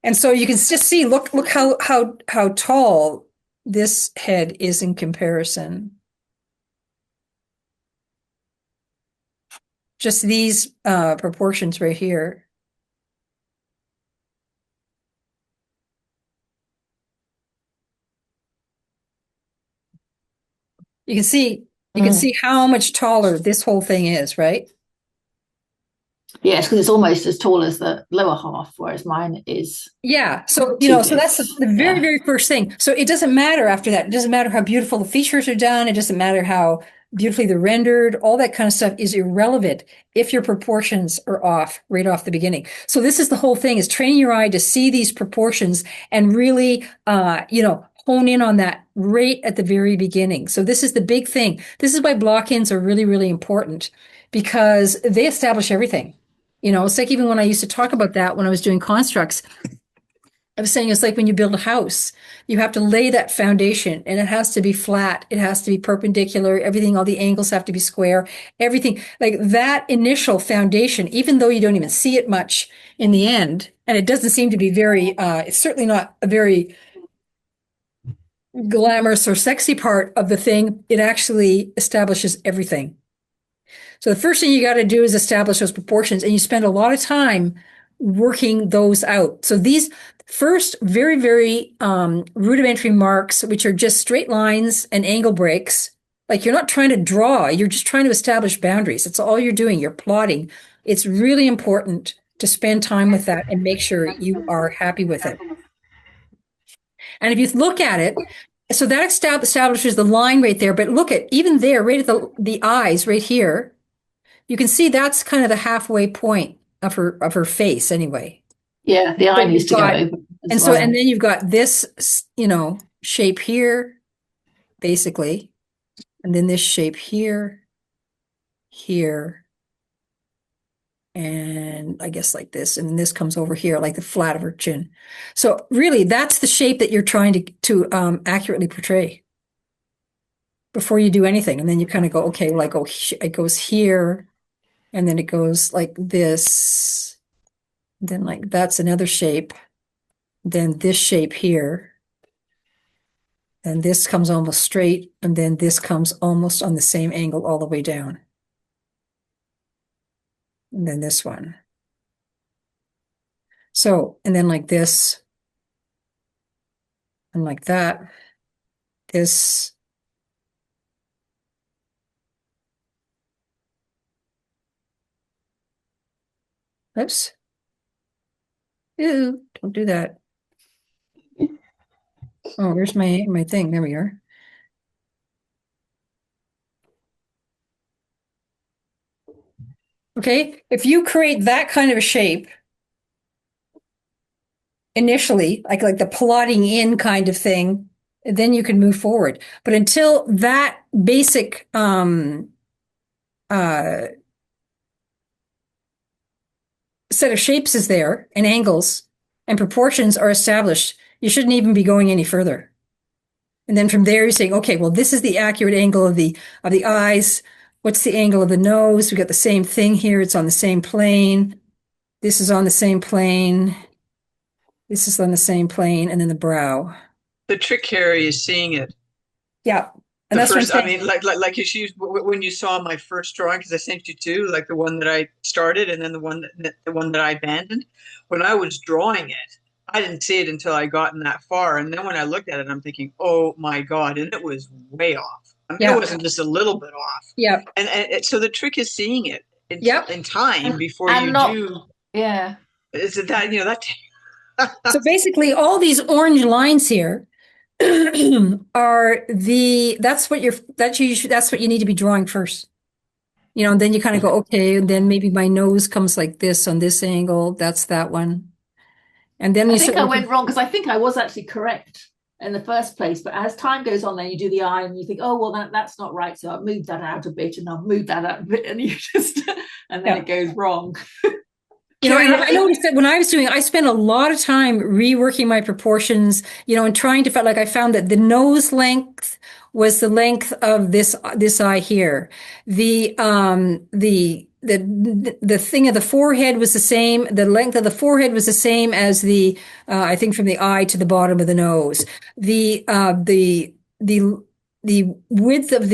And so you can just see, look how tall this head is in comparison. Just these proportions right here. You can see how much taller this whole thing is, right? Yes, because it's almost as tall as the lower half, whereas mine is. Yeah. So, so that's the very, very first thing. So it doesn't matter after that. It doesn't matter how beautiful the features are done. It doesn't matter how beautifully they're rendered. All that kind of stuff is irrelevant if your proportions are off right off the beginning. So this is the whole thing, is training your eye to see these proportions and really, hone in on that right at the very beginning. So this is the big thing. This is why block-ins are really, really important, because they establish everything. It's like even when I used to talk about that when I was doing constructs, I was saying it's like when you build a house, you have to lay that foundation and it has to be flat. It has to be perpendicular. Everything, all the angles have to be square. Everything like that initial foundation, even though you don't even see it much in the end, and it doesn't seem to be very, it's certainly not a very glamorous or sexy part of the thing. It actually establishes everything. So the first thing you got to do is establish those proportions, and you spend a lot of time working those out. So these first very, very rudimentary marks, which are just straight lines and angle breaks, like you're not trying to draw, you're just trying to establish boundaries. That's all you're doing. You're plotting. It's really important to spend time with that and make sure you are happy with it. And if you look at it, so that establishes the line right there. But look at even there, right at the eyes right here, you can see that's kind of the halfway point of her face anyway. Yeah, the eye So needs you've to go got- over And as so, well. and then you've got this, shape here, basically, and then this shape here, here, and I guess like this, and then this comes over here, like the flat of her chin. So really, that's the shape that you're trying to accurately portray before you do anything. And then you kind of go, okay, like, oh, it goes here, and then it goes like this, then like that's another shape, then this shape here, and this comes almost straight, and then this comes almost on the same angle all the way down. And then this one. So, and then like this, and like that, this. Oops. Ew, don't do that. Oh, where's my thing? There we are. Okay, if you create that kind of a shape initially, like the plotting in kind of thing, then you can move forward. But until that basic set of shapes is there and angles and proportions are established, you shouldn't even be going any further. And then from there, you're saying, okay, well, this is the accurate angle of the eyes. What's the angle of the nose? We got the same thing here. It's on the same plane. This is on the same plane. This is on the same plane, and then the brow. The trick, Harry, is seeing it. Yeah, and The that's first, what I'm I saying. mean, like when you saw my first drawing, because I sent you two, like the one that I started and then the one that I abandoned. When I was drawing it, I didn't see it until I gotten that far, and then when I looked at it, I'm thinking, oh my God, and it was way off. I mean, Yeah. it wasn't just a little bit off. Yeah, So the trick is seeing it in, Yep. in time before And you not- do. Yeah. Is it that that? so basically, all these orange lines here are that's what you need to be drawing first. And then you kind of go, okay, and then maybe my nose comes like this on this angle. That's that one. And then I you think start I went wrong because I think I was actually correct in the first place. But as time goes on, then you do the eye and you think, oh, well, that's not right. So I've moved that out a bit and I've moved that out a bit. And you just, and then Yeah. it goes wrong. and I noticed that when I spent a lot of time reworking my proportions, and trying to I found that the nose length was the length of this eye here. The thing of the forehead was the same. The length of the forehead was the same as I think from the eye to the bottom of the nose. The width of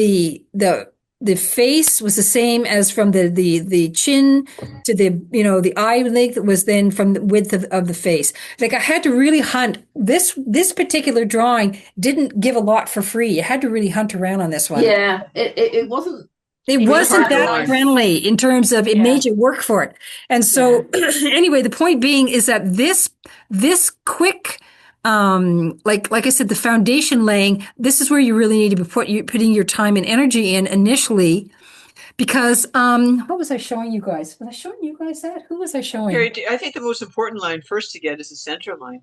the face was the same as from the chin to the eye length was then from the width of the face. Like I had to really hunt. This particular drawing didn't give a lot for free. You had to really hunt around on this one. Yeah, it wasn't. It wasn't that hard. friendly in terms of it made you work for it. And so anyway, the point being is that this quick like I said, the foundation laying, this is where you really need to be putting your time and energy in initially, because what was I showing you guys? Was I showing you guys that? Who was I showing? Harry, I think the most important line first to get is the center line.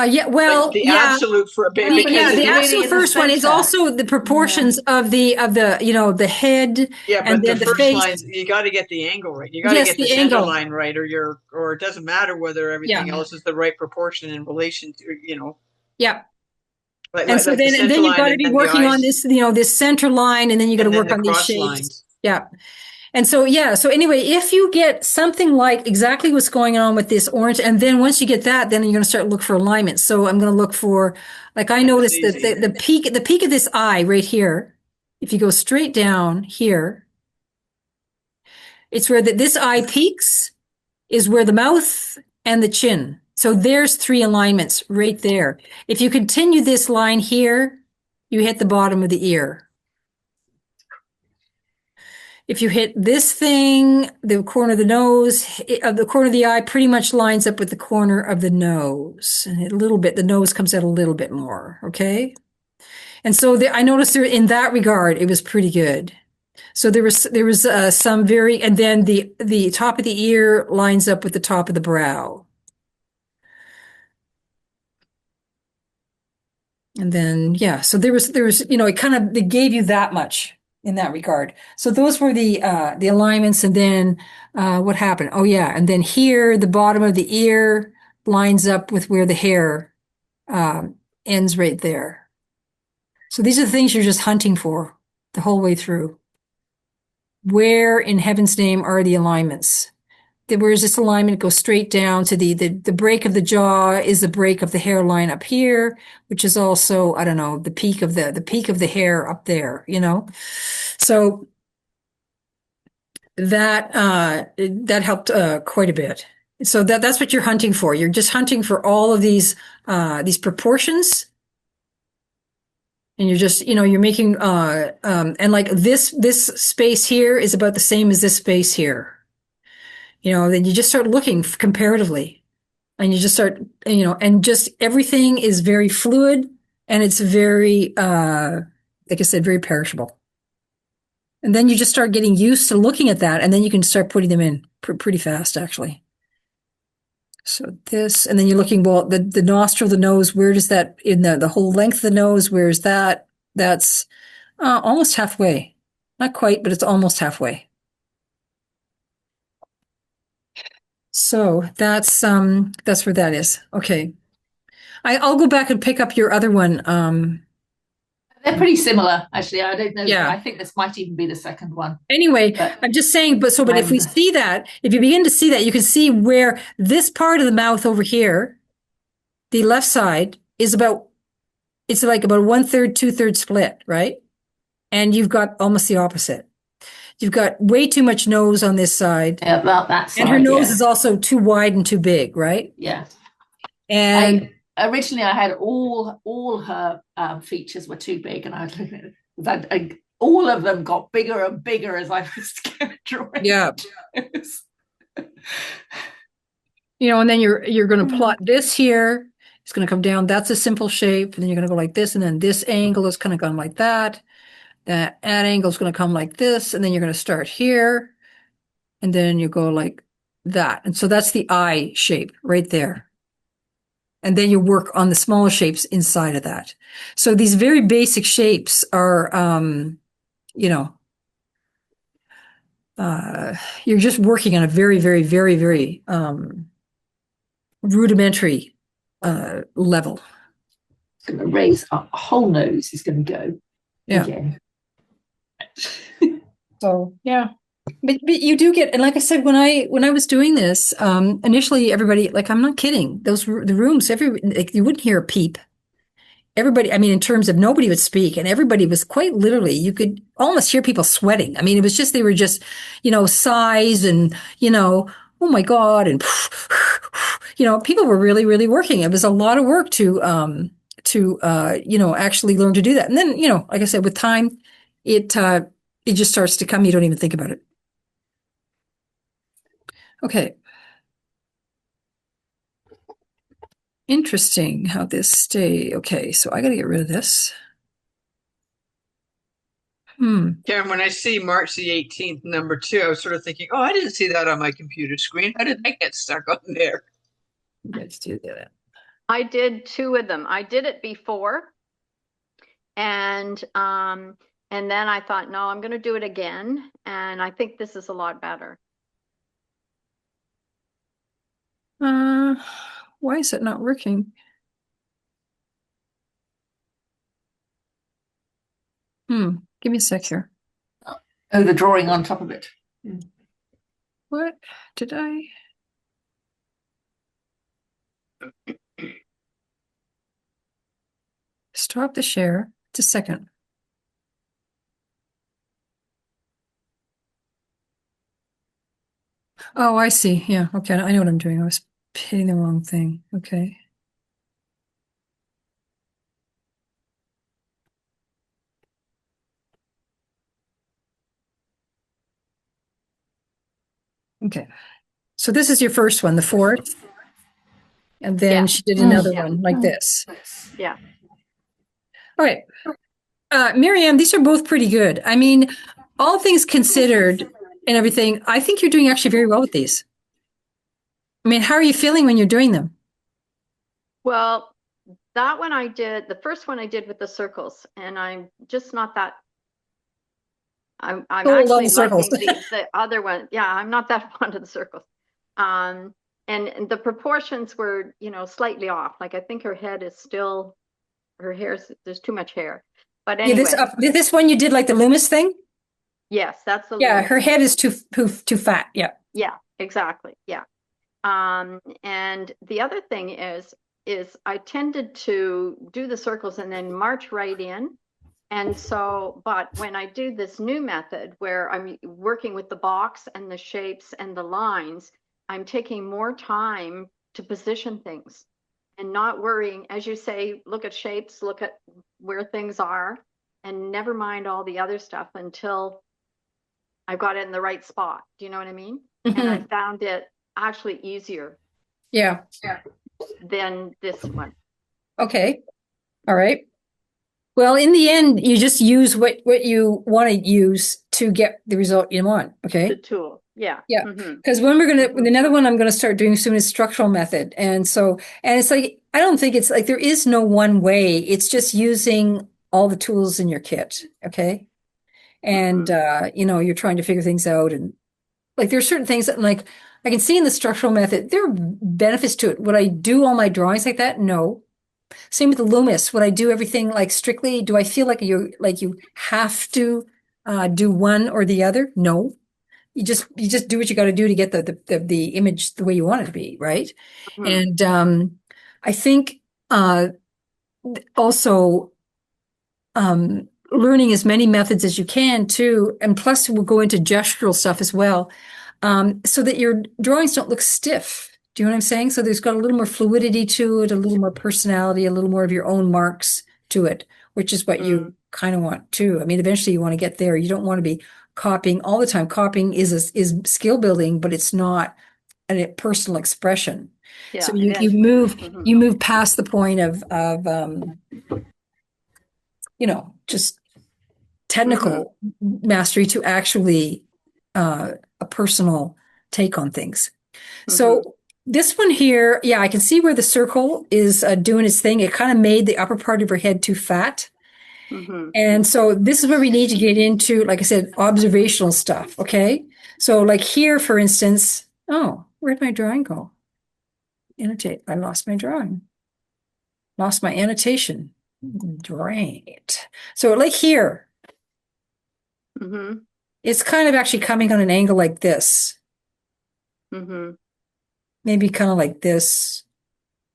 Yeah, well, Like the yeah. absolute for a bit, Because Yeah, because the it really absolute is first one is center. also the proportions of the the head yeah, and but the then the first face. line, you got to get the angle right. You got to Yes, get the the center angle. line right, or it doesn't matter whether Yeah, everything else is the right proportion in relation to, yeah. like And so the then center you've line got to be and the working on eyes, this, this center line, and then you got to and then work the on these cross shapes. lines. Yeah. And so, yeah. So anyway, if you get something like exactly what's going on with this orange, and then once you get that, then you're going to start to look for alignment. So I'm going to look for, like, I That's noticed that easy. the peak of this eye right here, if you go straight down here, it's where this eye peaks is where the mouth and the chin. So there's 3 alignments right there. If you continue this line here, you hit the bottom of the ear. If you hit this thing, the corner of the nose, the corner of the eye pretty much lines up with the corner of the nose. And a little bit, the nose comes out a little bit more, okay? And so I noticed there, in that regard, it was pretty good. So there was some very, and then the top of the ear lines up with the top of the brow. And then, yeah, so there was, it gave you that much in that regard. So those were the alignments. And then, what happened? Oh, yeah. And then here, the bottom of the ear lines up with where the hair, ends right there. So these are the things you're just hunting for the whole way through. Where in heaven's name are the alignments? Whereas this alignment goes straight down to the break of the jaw is the break of the hairline up here, which is also, I don't know, the peak of the hair up there, So that helped quite a bit. So that's what you're hunting for. You're just hunting for all of these proportions. And you're just, you're making and like this space here is about the same as this space here. Then you just start looking comparatively, and you just start, and just everything is very fluid, and it's very, like I said, very perishable. And then you just start getting used to looking at that, and then you can start putting them in pretty fast, actually. So this, and then you're looking, well, the nostril, the nose, where does that, in the whole length of the nose, where is that? That's almost halfway. Not quite, but it's almost halfway. So that's where that is. Okay. I'll go back and pick up your other one. They're pretty similar, actually. I don't know. Yeah. I think this might even be the second one. Anyway, But I'm just saying, but if we see that, if you begin to see that, you can see where this part of the mouth over here, the left side, it's like about 1/3, 2/3 split, right? And you've got almost the opposite. You've got way too much nose on this side. Yeah, about that side. And her nose yeah. is also too wide and too big, right? Yeah. And originally I had all her features were too big, and I all of them got bigger and bigger as I was drawing. Yeah. And then you're going to plot this here. It's going to come down. That's a simple shape. And then you're going to go like this. And then this angle is kind of going like that. That angle is going to come like this. And then you're going to start here. And then you go like that. And so that's the eye shape right there. And then you work on the smaller shapes inside of that. So these very basic shapes are, you're just working on a very, very, very, very rudimentary level. It's going to raise a whole nose. Is going to go. Yeah. Again. So yeah. But you do get, and like I said, when I was doing this, initially everybody, like, I'm not kidding, the rooms, like, you wouldn't hear a peep. Everybody, I mean, in terms of nobody would speak, and everybody was quite literally, you could almost hear people sweating. I mean, it was just, they were just, sighs and, oh my God. And, people were really, really working. It was a lot of work to actually learn to do that. And then, like I said, with time, it just starts to come. You don't even think about it. Okay. Interesting how this okay, so I got to get rid of this. Karen, when I see March the 18th, number 2, I was sort of thinking, oh, I didn't see that on my computer screen. How did that get stuck on there? Let's do that. I did 2 of them. I did it before, and then I thought, no, I'm going to do it again, and I think this is a lot better. Why is it not working? Give me a sec here. Oh, the drawing on top of it. What did I? Stop the share. Just a second. Oh, I see. Yeah. Okay. I know what I'm doing. I was hitting the wrong thing. Okay. Okay. So this is your first one, the fourth. And then Yeah. she did another Yeah. one like this. Yeah. All right. Miriam, these are both pretty good. I mean, all things considered and everything, I think you're doing actually very well with these. I mean, how are you feeling when you're doing them? Well, that one I did, the first one I did with the circles, and I'm just not that. I'm Sold on actually the circles. liking the other one. Yeah, I'm not that fond of the circles. And the proportions were, slightly off. Like I think her head is still, her hair's, there's too much hair. But Yeah, anyway, this one you did like the Loomis thing? yes, that's the Yeah, Loomis her one. head is too fat. Yeah. Yeah, exactly. Yeah. And the other thing is I tended to do the circles and then march right in. And so, but when I do this new method where I'm working with the box and the shapes and the lines, I'm taking more time to position things and not worrying, as you say, look at shapes, look at where things are, and never mind all the other stuff until I've got it in the right spot. Do you know what I mean? And I found it actually easier Yeah. than this one. Okay. All right. Well, in the end, you just use what you want to use to get the result you want. Okay. The tool. Yeah. Yeah. Mhm. Because another one I'm going to start doing soon is structural method. And it's like, I don't think it's like there is no one way. It's just using all the tools in your kit. Okay. And, you're trying to figure things out. And like, there are certain things that like, I can see in the structural method, there are benefits to it. Would I do all my drawings like that? No. Same with the Loomis. Would I do everything like strictly? Do I feel like you have to do one or the other? No. You just do what you got to do to get the image the way you want it to be, right? Mhm. And I think also learning as many methods as you can too, and plus we'll go into gestural stuff as well, so that your drawings don't look stiff. Do you know what I'm saying? So there's got a little more fluidity to it, a little more personality, a little more of your own marks to it, which is what you kind of want too. I mean, eventually you want to get there. You don't want to be copying all the time. Copying is skill building, but it's not a personal expression. Yeah. So you move past the point of just technical mastery to actually a personal take on things. So this one here, yeah, I can see where the circle is doing its thing. It kind of made the upper part of her head too fat. And so this is where we need to get into, like I said, observational stuff. Okay. So like here, for instance, oh, where'd my drawing go? Annotate. I lost my drawing. Lost my annotation. Great. So like here, it's kind of actually coming on an angle like this. Maybe kind of like this,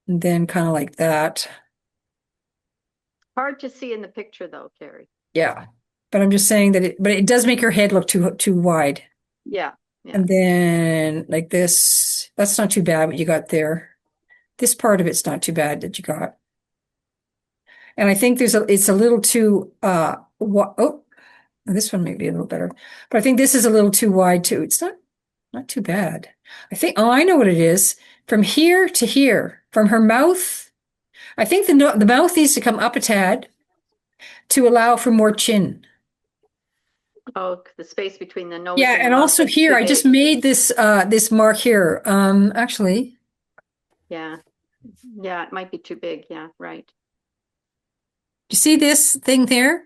and then kind of like that. Hard to see in the picture though, Carrie. Yeah. But I'm just saying that it does make her head look too wide. Yeah. And then like this, that's not too bad what you got there. This part of it's not too bad that you got. And I think it's a little too, this one may be a little better, but I think this is a little too wide too. It's not too bad. I think, I know what it is. From here to here, from her mouth, I think the mouth needs to come up a tad to allow for more chin. Oh, the space between the nose. Yeah, and also here, I just made this mark here. Actually. Yeah. Yeah, it might be too big. Yeah, right. You see this thing there?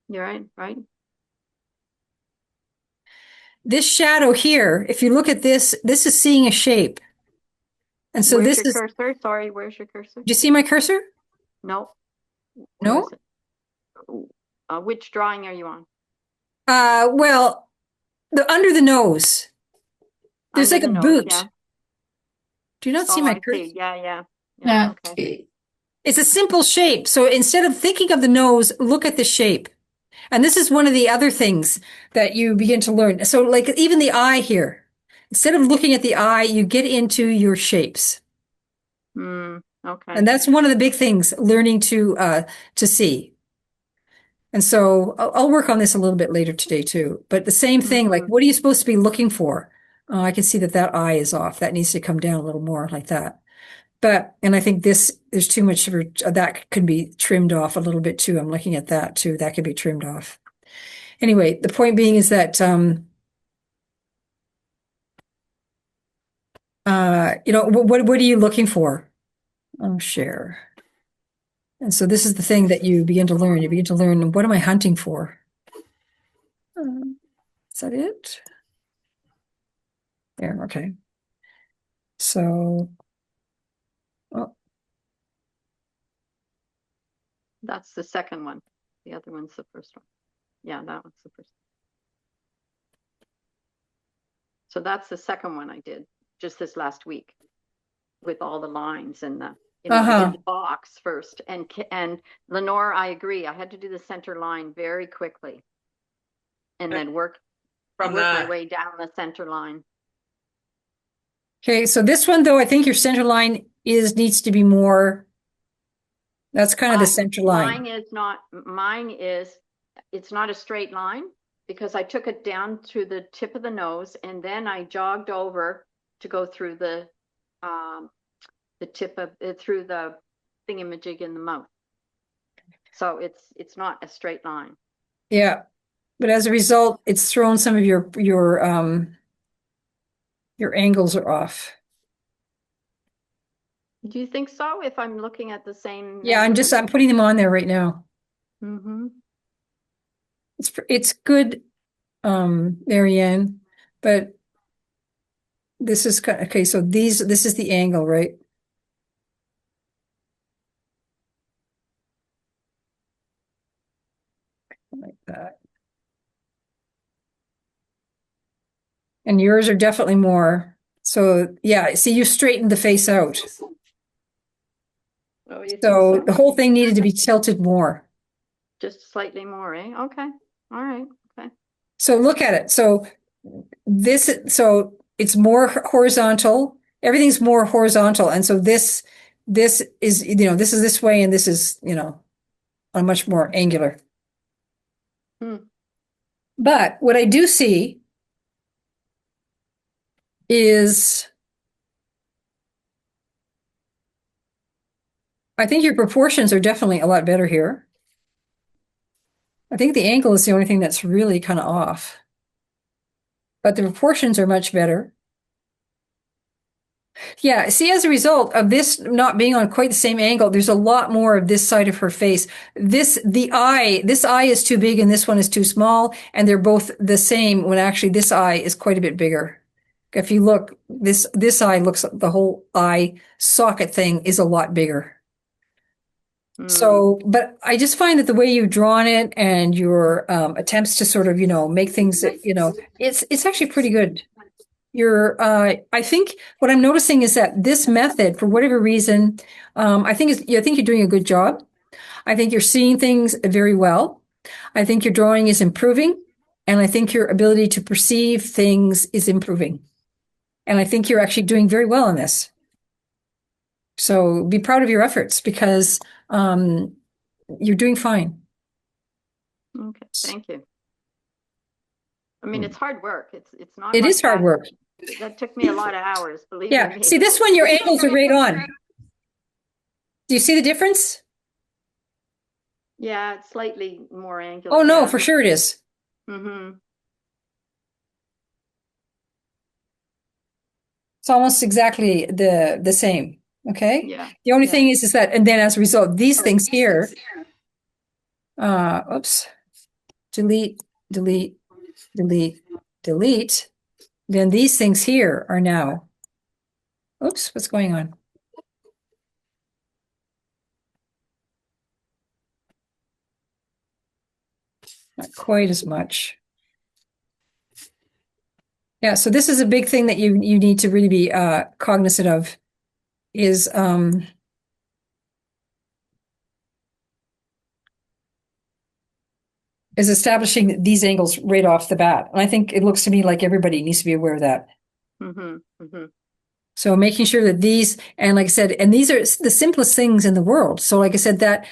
You're right, right. This shadow here, if you look at this, this is seeing a shape. And so Where's this your is, cursor? Sorry, where's your cursor? do you see my cursor? No. Where No? is it? Which drawing are you on? Well, under the nose, there's Under like the a nose, boot. yeah. Do you not see Oh, my I cursor? see. Yeah, yeah. Yeah, Yeah. okay. It's a simple shape. So instead of thinking of the nose, look at the shape. And this is one of the other things that you begin to learn. So like even the eye here, instead of looking at the eye, you get into your shapes. Okay. And that's one of the big things, learning to see. And so I'll work on this a little bit later today too. But the same thing, like Mhm. what are you supposed to be looking for? I can see that that eye is off. That needs to come down a little more like that. But, and I think this, there's too much of that could be trimmed off a little bit too. I'm looking at that too. That could be trimmed off. Anyway, the point being is that, what are you looking for? Oh, share. And so this is the thing that you begin to learn. You begin to learn, what am I hunting for? Is that it? There, okay. So, oh, That's the second one. The other one's the first one. Yeah, that one's the first. So that's the second one I did just this last week with all the lines and the, I did the box first. And Lenore, I agree. I had to do the center line very quickly and then work From my that. way down the center line. okay. So this one, though, I think your center line needs to be more. That's kind of the center line. It's not a straight line because I took it down to the tip of the nose and then I jogged over to go through the tip of through the thingamajig in the mouth. So it's not a straight line. Yeah. But as a result, it's thrown some of your angles are off. Do you think so? If I'm looking at the same Yeah, measurement? I'm putting them on there right now. Mm-hmm. It's good, Marianne, but this is okay. So this is the angle, right? Like that. And yours are definitely more. So yeah, see, you straightened the face out. Oh, you think So the whole thing needed to be tilted more. just slightly more, eh? Okay. All right. Okay. So look at it. So it's more horizontal. Everything's more horizontal. And so this is, this is this way and this is, a much more angular. But what I do see is I think your proportions are definitely a lot better here. I think the angle is the only thing that's really kind of off. But the proportions are much better. Yeah, see, as a result of this not being on quite the same angle, there's a lot more of this side of her face. This eye is too big and this one is too small, and they're both the same when actually this eye is quite a bit bigger. If you look, this eye looks, the whole eye socket thing is a lot bigger. So, but I just find that the way you've drawn it and your attempts to sort of, make things that, it's actually pretty good. I think what I'm noticing is that this method, for whatever reason, I think you're doing a good job. I think you're seeing things very well. I think your drawing is improving, and I think your ability to perceive things is improving. And I think you're actually doing very well on this. So be proud of your efforts because you're doing fine. Okay, thank you. I mean, it's hard work. It's not. It is hard work. That took me a lot of hours, believe Yeah. me. See, this one, your angles are right on. Do you see the difference? Yeah, it's slightly more angular. Oh, no, yeah. for sure it is. Mm-hmm. It's almost exactly the same. Okay. Yeah. The only Yeah. thing is that, and then as a result, these things here, oops, delete, delete, delete, delete. Then these things here are now, oops, what's going on? Not quite as much. Yeah, so this is a big thing that you need to really be cognizant of is establishing these angles right off the bat. And I think it looks to me like everybody needs to be aware of that. Mm-hmm. Mm-hmm. So making sure that these, and like I said, and these are the simplest things in the world. So like I said, that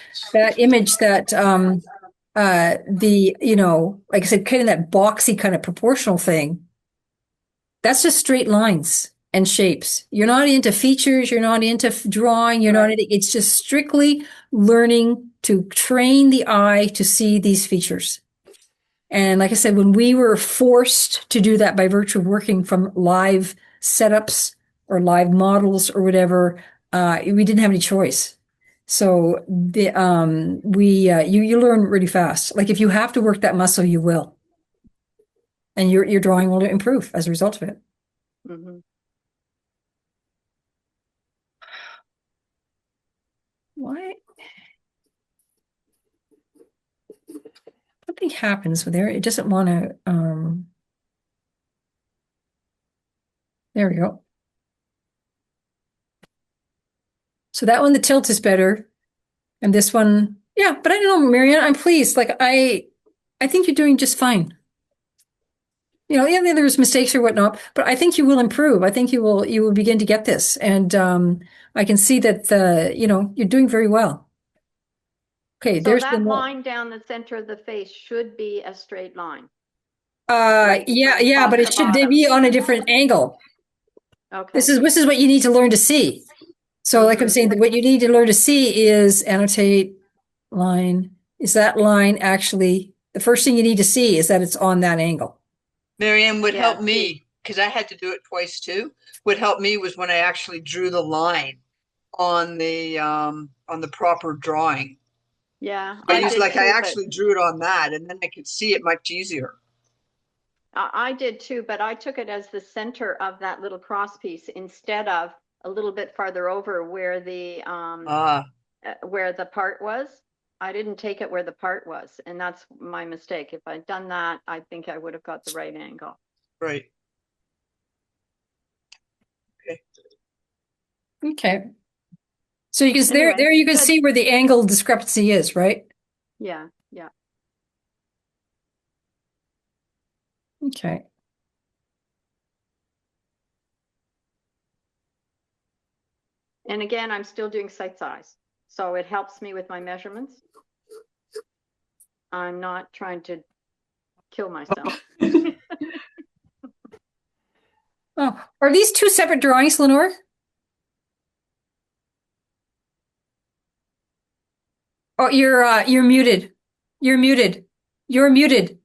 image that the, you know, like I said, kind of that boxy kind of proportional thing, that's just straight lines and shapes. You're not into features, you're not into drawing, you're not Right. into, it's just strictly learning to train the eye to see these features. And like I said, when we were forced to do that by virtue of working from live setups or live models or whatever, we didn't have any choice. So the you learn really fast. Like if you have to work that muscle, you will, and your drawing will improve as a result of it. Mm-hmm. Why? Something happens with there. It doesn't want to. There we go. So that one, the tilt is better. And this one, yeah, but I don't know, Marianne, I'm pleased. Like I think you're doing just fine. You know, yeah, there's mistakes or whatnot, but I think you will improve. I think you will begin to get this. And I can see that you're doing very well. Okay, So there's that the line down the center of the face should be a straight line. yeah, from but it top to should bottom. be on a different angle. Okay. This is what you need to learn to see. So like I'm Mhm. saying, what you need to learn to see is annotate line. Is that line actually, the first thing you need to see is that it's on that angle. Marianne, would Yeah, help see. me because I had to do it twice too. Would help me was when I actually drew the line on the proper drawing. Yeah, I I used did like I too, but actually drew it on that, and then I could see it much easier. I did too, but I took it as the center of that little cross piece instead of a little bit farther over where the part was. I didn't take it where the part was, and that's my mistake. If I'd done that, I think I would have got the right angle. Right. Okay. So you can Anyway, there you can good. see where the angle discrepancy is, right? Yeah, yeah. Okay. And again, I'm still doing site size, so it helps me with my measurements. I'm not trying to kill myself. Oh, are these two separate drawings, Lenore? Oh, you're muted. You're muted. You're muted.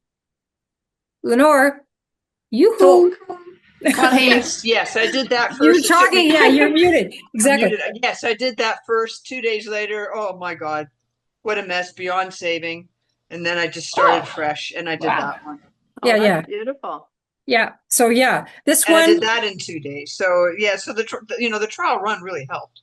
Lenore, yoo-hoo. Can't hear you. Yes, I did that You're first. It took talking, me- yeah, you're muted. I'm Exactly. muted. Yes, I did that first. 2 days later, oh my God, what a mess, beyond saving. And then I just started fresh, and I did Wow. that one. Oh, Yeah, that's yeah. beautiful. Yeah. So yeah, this And I one, did that in 2 days. So yeah, so the trial run really helped.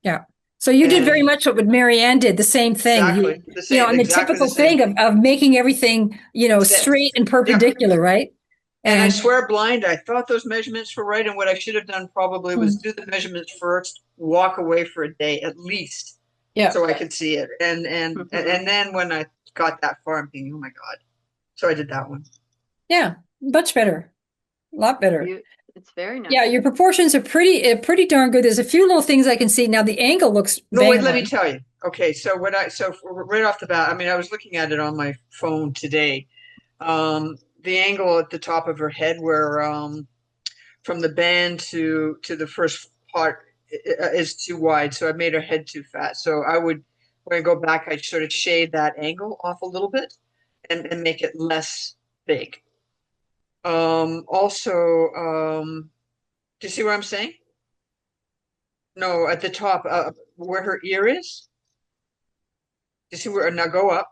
yeah. So you did very And much what Marianne did, the same thing. exactly the same, And the exactly the typical same thing of making everything, Set. straight and perpendicular, right? And I swear blind, I thought those measurements were right. And what I should have done probably was do the measurements first, walk away for a day at least, Yeah. so I could see it. And then when I got that far, I'm thinking, oh my God. So I did that one. Yeah, much better. A lot better. It's very nice. Yeah, your proportions are pretty darn good. There's a few little things I can see. Now the angle looks No, wait, bang let on. me tell you. Okay, so right off the bat, I mean, I was looking at it on my phone today. The angle at the top of her head, where from the band to the first part is too wide, so I made her head too fat. So when I go back, I sort of shade that angle off a little bit and make it less big. Also, do you see what I'm saying? No, at the top, where her ear is. You see where, now go up.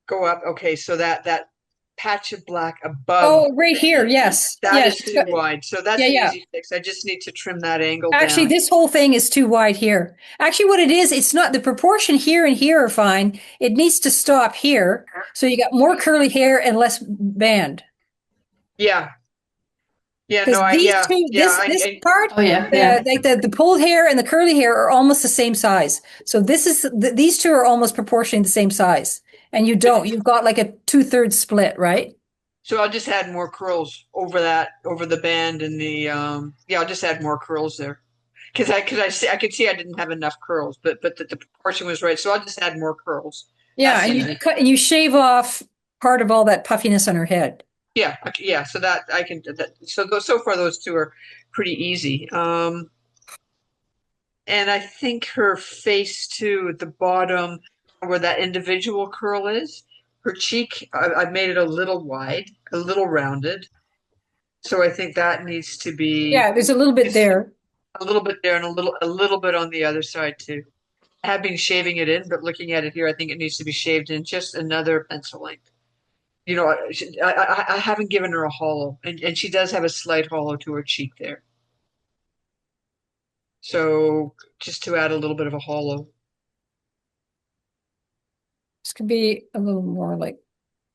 Go up. Okay, so that patch of black above. Oh, right here. Yes. That Yes. is too wide. So that's Yeah, an yeah. easy fix. I just need to trim that angle Actually, down. this whole thing is too wide here. Actually, what it is, it's not the proportion here and here are fine. It needs to stop here. So you got more curly hair and less band. Yeah. Yeah, Because no, I, these yeah, two, yeah, this I, part, Oh yeah, yeah. like the pulled hair and the curly hair are almost the same size. So these two are almost proportionally the same size. And you don't. You've got like a 2/3 split, right? so I'll just add more curls over that, over the band and the, yeah, I'll just add more curls there. Cause I could see I didn't have enough curls, but the proportion was right. So I'll just add more curls. Yeah, That's and easy. you cut and you shave off part of all that puffiness on her head. Yeah, yeah. So that I can. So far those two are pretty easy. And I think her face too at the bottom, where that individual curl is, her cheek. I've made it a little wide, a little rounded. So I think that needs to be Yeah, there's a little bit just there. a little bit there and a little bit on the other side too. I have been shaving it in, but looking at it here, I think it needs to be shaved in just another pencil length. You know, I haven't given her a hollow, and she does have a slight hollow to her cheek there. So just to add a little bit of a hollow. This could be a little more like,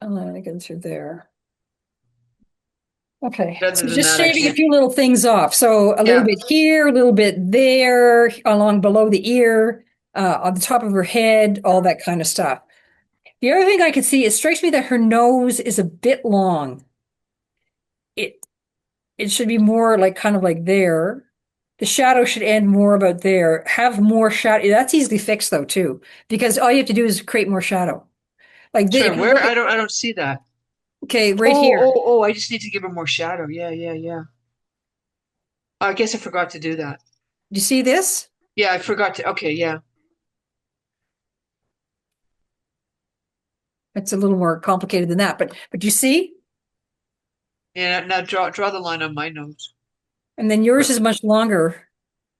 I'm gonna get through there. Okay, Other so than just that, I shaving a can't. few little things off. So a little Yeah. bit here, a little bit there, along below the ear, on the top of her head, all that kind of stuff. The other thing I could see, it strikes me that her nose is a bit long. It it should be more like kind of like there. The shadow should end more about there. Have more shadow. That's easily fixed though too, because all you have to do is create more shadow. Like this, Sure. if you Where? look at, I don't see that. okay, right Oh, here. oh, oh, I just need to give her more shadow. Yeah, yeah, yeah. I guess I forgot to do that. Do you see this? Yeah, I forgot to. Okay, yeah. It's a little more complicated than that, but you see? Yeah, now draw the line on my nose. And then yours is much longer.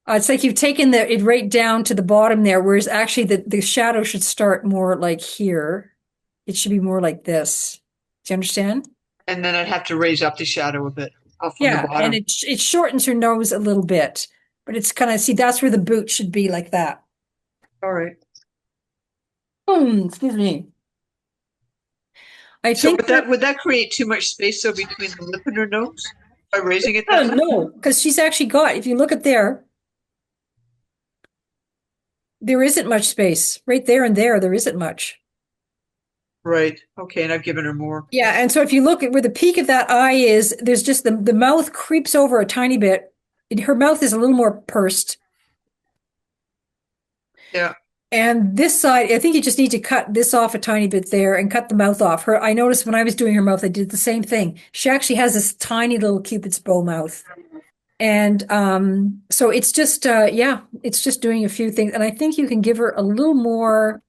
It's like you've taken it right down to the bottom there, whereas actually the shadow should start more like here. It should be more like this. Do you understand? And then I'd have to raise up the shadow a bit off from the Yeah, bottom. and it shortens her nose a little bit, but it's kind of, see, that's where the boot should be like that. All right. Excuse me. I So think would that create too much space though between the lip and her nose by raising it that much? no, because she's actually got, if you look at there isn't much space. Right there and there isn't much. Right. Okay, and I've given her more. Yeah, and so if you look at where the peak of that eye is, there's just the mouth creeps over a tiny bit. Her mouth is a little more pursed. Yeah. And this side, I think you just need to cut this off a tiny bit there and cut the mouth off. I noticed when I was doing her mouth, I did the same thing. She actually has this tiny little Cupid's bow mouth. And so it's just, yeah, it's just doing a few things. And I think you can give her a little more.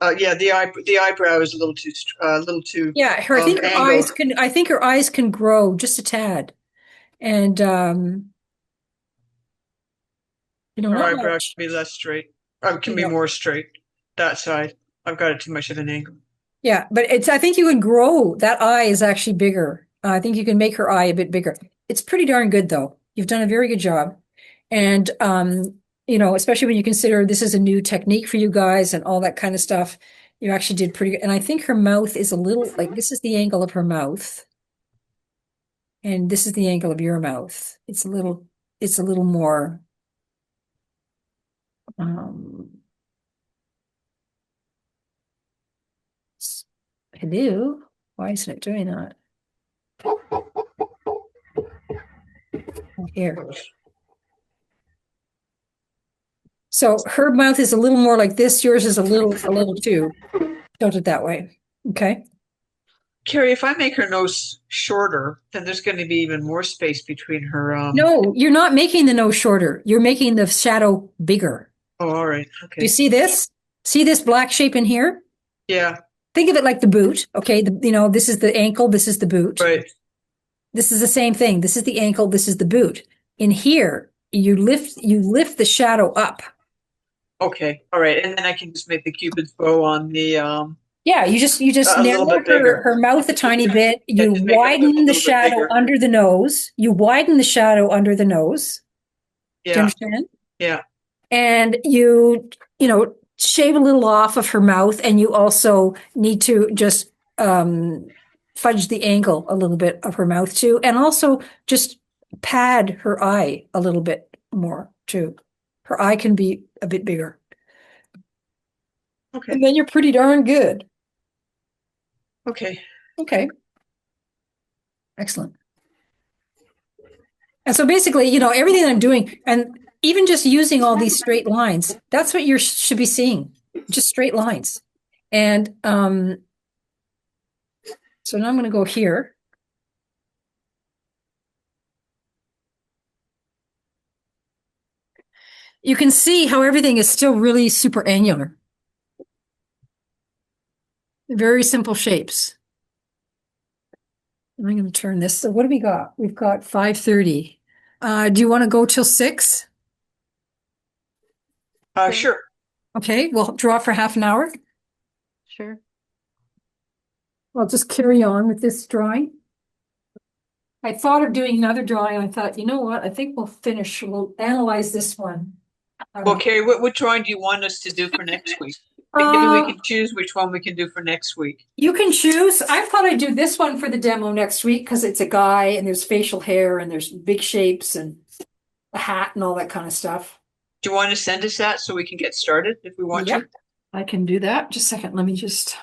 Yeah, the eyebrow is a little too. Yeah, I think her angled. eyes can. I think her eyes can grow just a tad, and you know, Her not eyebrow much. can be less straight. Can be Yeah. more straight. That side. I've got it too much of an angle. Yeah, but it's. I think you can grow. That eye is actually bigger. I think you can make her eye a bit bigger. It's pretty darn good, though. You've done a very good job, and you know, especially when you consider this is a new technique for you guys and all that kind of stuff. You actually did pretty good. And I think her mouth is a little like this is the angle of her mouth. And this is the angle of your mouth. It's a little more hello. Why isn't it doing that? Here. So her mouth is a little more like this. Yours is a little too tilted that way. Okay. Carrie, if I make her nose shorter, then there's going to be even more space between her. No, you're not making the nose shorter. You're making the shadow bigger. Oh, all right. Do Okay. you see this? See this black shape in here? Yeah. Think of it like the boot. Okay. You know, this is the ankle. This is the boot. Right. This is the same thing. This is the ankle. This is the boot. In here, you lift the shadow up. Okay, all right, and then I can just make the Cupid's bow on the Yeah, you just a little narrow bit bigger. her mouth a tiny bit. Yeah, You just make it look a widen the little bit shadow bigger. under the nose. You widen the shadow under the nose. Do you Yeah, understand? yeah. And shave a little off of her mouth, and you also need to just fudge the angle a little bit of her mouth too, and also just pad her eye a little bit more too. Her eye can be a bit bigger. Okay, And then you're pretty darn good. okay. Okay. Excellent. And so basically, everything that I'm doing, and even just using all these straight lines, that's what you should be seeing, just straight lines. And so now I'm going to go here. You can see how everything is still really super angular. Very simple shapes. I'm going to turn this. So what do we got? We've got 5:30. Do you want to go till 6? Sure. Okay, we'll draw for half an hour. Sure. I'll just carry on with this drawing. I thought of doing another drawing. I thought, you know what? I think we'll analyze this one. Well, Carrie, what drawing do you want us to do for next week? Maybe we can choose which one we can do for next week. You can choose. I thought I'd do this one for the demo next week because it's a guy and there's facial hair and there's big shapes and a hat and all that kind of stuff. Do you want to send us that so we can get started if we want Yep, to? I can do that. Just a second. Let me just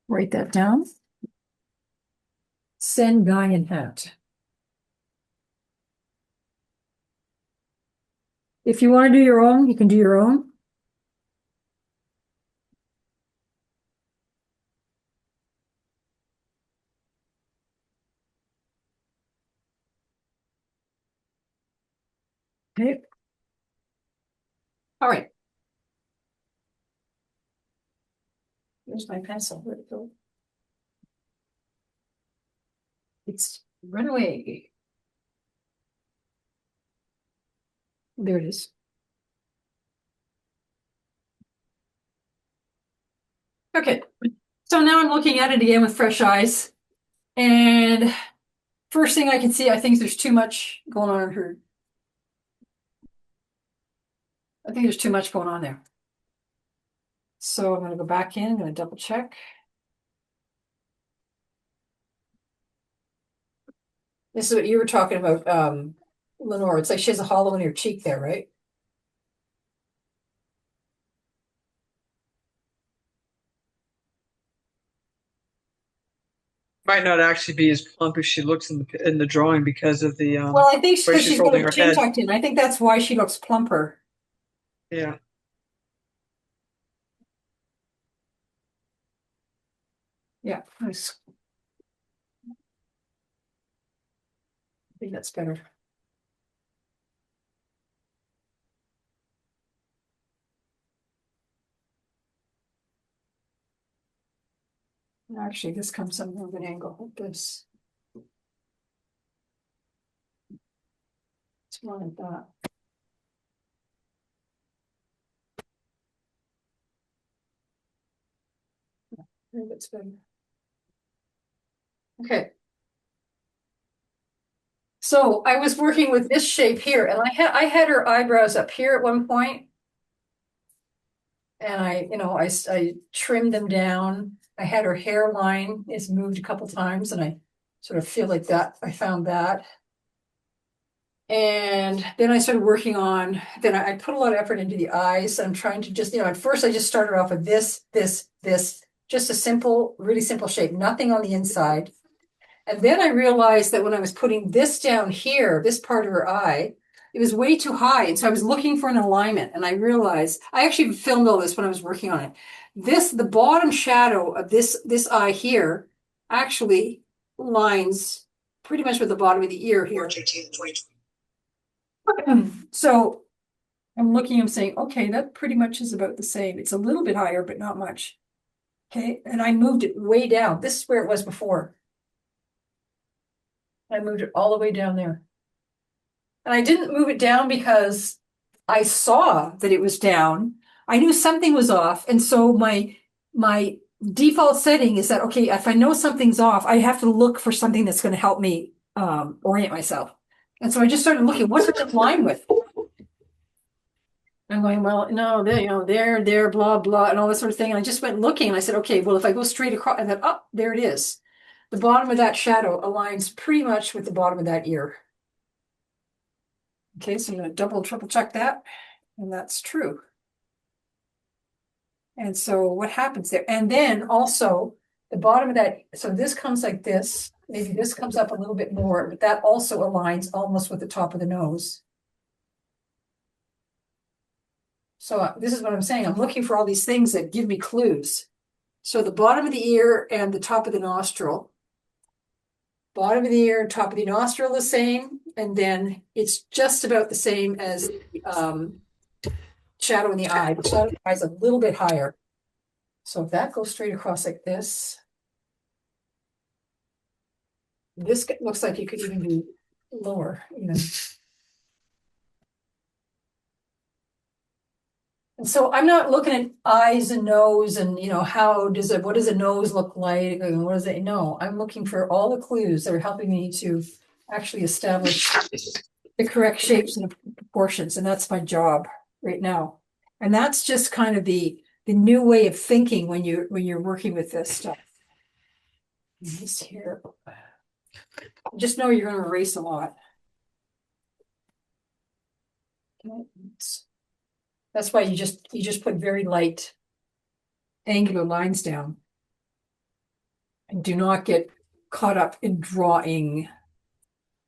write that down. Send guy and hat. If you want to do your own, you can do your own. Okay. All right. Where's my pencil? Where'd it go? It's run away. There it is. Okay. So now I'm looking at it again with fresh eyes. And first thing I can see, I think there's too much going on here. I think there's too much going on there. So I'm going to go back in, I'm going to double check. This is what you were talking about, Lenore. It's like she has a hollow in her cheek there, right? Might not actually be as plump as she looks in the drawing because of the Well, I think where because she's she's got holding her her chin head. tucked in. I think that's why she looks plumper. Yeah. Yeah, nice. I think that's better. Actually, this comes from more of an angle like this. It's more like that. I think it's better. Okay. So I was working with this shape here, and I had her eyebrows up here at one point, and I trimmed them down. I had her hairline is moved a couple times, and I sort of feel like that. I found that. And then I started working on, then I put a lot of effort into the eyes. I'm trying to just, at first I just started off with this, just a simple, really simple shape, nothing on the inside. And then I realized that when I was putting this down here, this part of her eye, it was way too high. And so I was looking for an alignment, and I realized, I actually filmed all this when I was working on it. The bottom shadow of this eye here actually lines pretty much with the bottom of the ear here. So I'm saying, okay, that pretty much is about the same. It's a little bit higher, but not much. Okay, and I moved it way down. This is where it was before. I moved it all the way down there. And I didn't move it down because I saw that it was down. I knew something was off. And so my default setting is that, okay, if I know something's off, I have to look for something that's going to help me orient myself. And so I just started looking, what's it line with? I'm going, well, no, there, blah, blah, and all that sort of thing. And I just went looking and I said, okay, well, if I go straight across, and then, oh, there it is. The bottom of that shadow aligns pretty much with the bottom of that ear. Okay, so I'm going to double, triple check that. And that's true. And so what happens there? And then also the bottom of that, so this comes like this. Maybe this comes up a little bit more, but that also aligns almost with the top of the nose. So this is what I'm saying. I'm looking for all these things that give me clues. So the bottom of the ear and the top of the nostril. Bottom of the ear, top of the nostril the same. And then it's just about the same as shadow in the eye. The shadow in the eye is a little bit higher. So if that goes straight across like this looks like it could even be lower, even. And so I'm not looking at eyes and nose and, what does a nose look like? And what does it? No, I'm looking for all the clues that are helping me to actually establish the correct shapes and proportions. And that's my job right now. And that's just kind of the new way of thinking when you're working with this stuff. This here. Just know you're going to erase a lot. That's why you just put very light angular lines down. And do not get caught up in drawing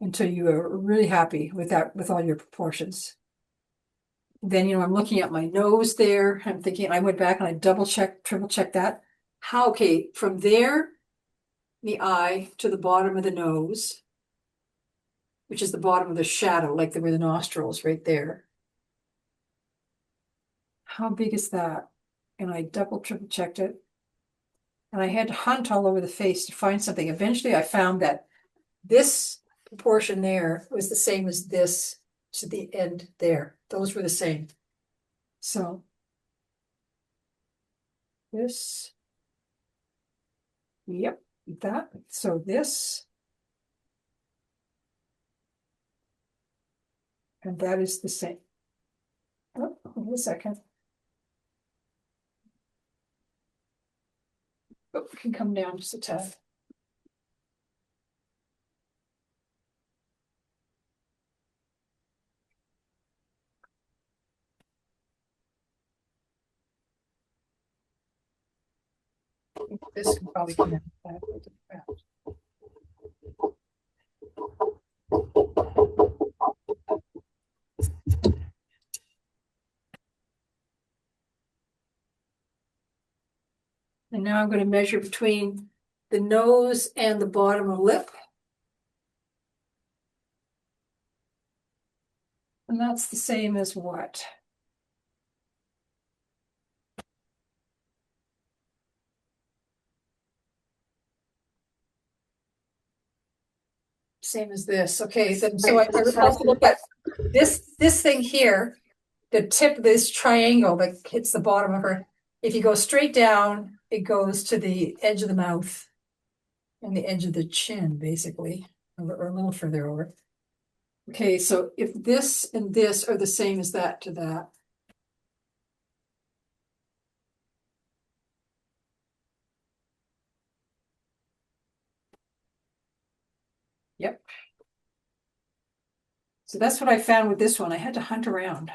until you are really happy with that, with all your proportions. Then, I'm looking at my nose there. I'm thinking, I went back and I double checked, triple checked that. Okay, from there, the eye to the bottom of the nose, which is the bottom of the shadow, like where the nostrils right there. How big is that? And I double, triple checked it. And I had to hunt all over the face to find something. Eventually I found that this proportion there was the same as this to the end there. Those were the same. So this, yep, that. So this, and that is the same. Oh, wait a second. Oh, it can come down just a tad. This can probably come down back. And now I'm going to measure between the nose and the bottom of the lip. And that's the same as what? Same as this. Okay, so I also look at this thing here, the tip of this triangle that hits the bottom of her. If you go straight down, it goes to the edge of the mouth and the edge of the chin, basically, or a little further over. Okay, so if this and this are the same as that to that. Yep. So that's what I found with this one. I had to hunt around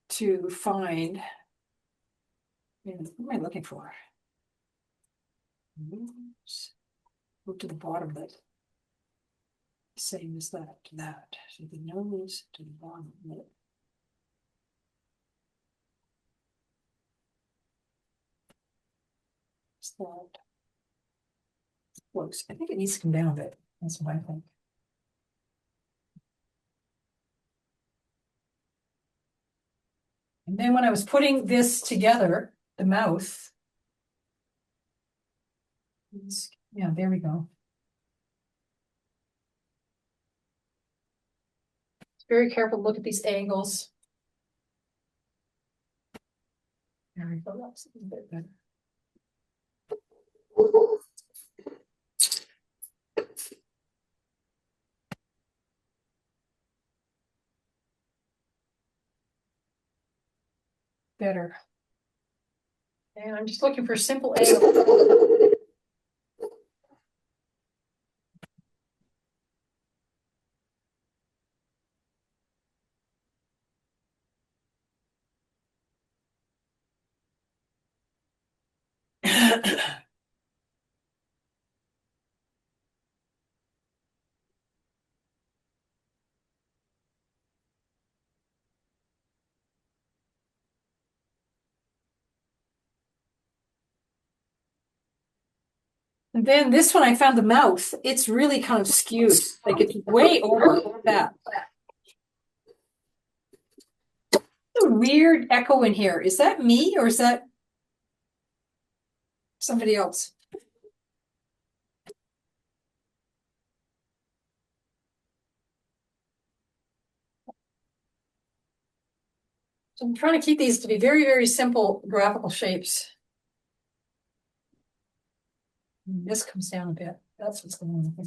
to find, what am I looking for? Go to the bottom of it. Same as that to that. So the nose to the bottom of it. That works. I think it needs to come down a bit. That's what I think. And then when I was putting this together, the mouth, yeah, there we go. Very careful, look at these angles. There we go, that's a little bit better. Better. And I'm just looking for simple angles. And then this one, I found the mouth. It's really kind of skewed, like it's way over that. A weird echo in here. Is that me or is that somebody else? So I'm trying to keep these to be very, very simple graphical shapes. This comes down a bit. That's what's going on here.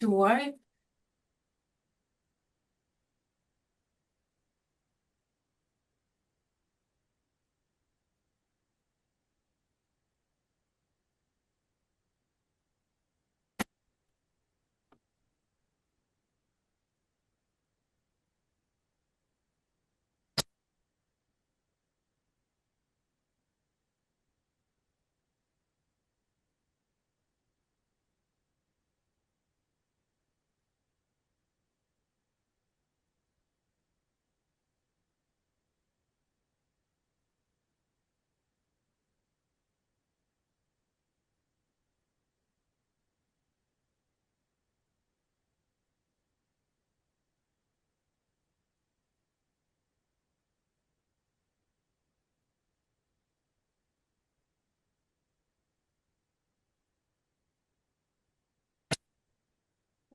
Do I?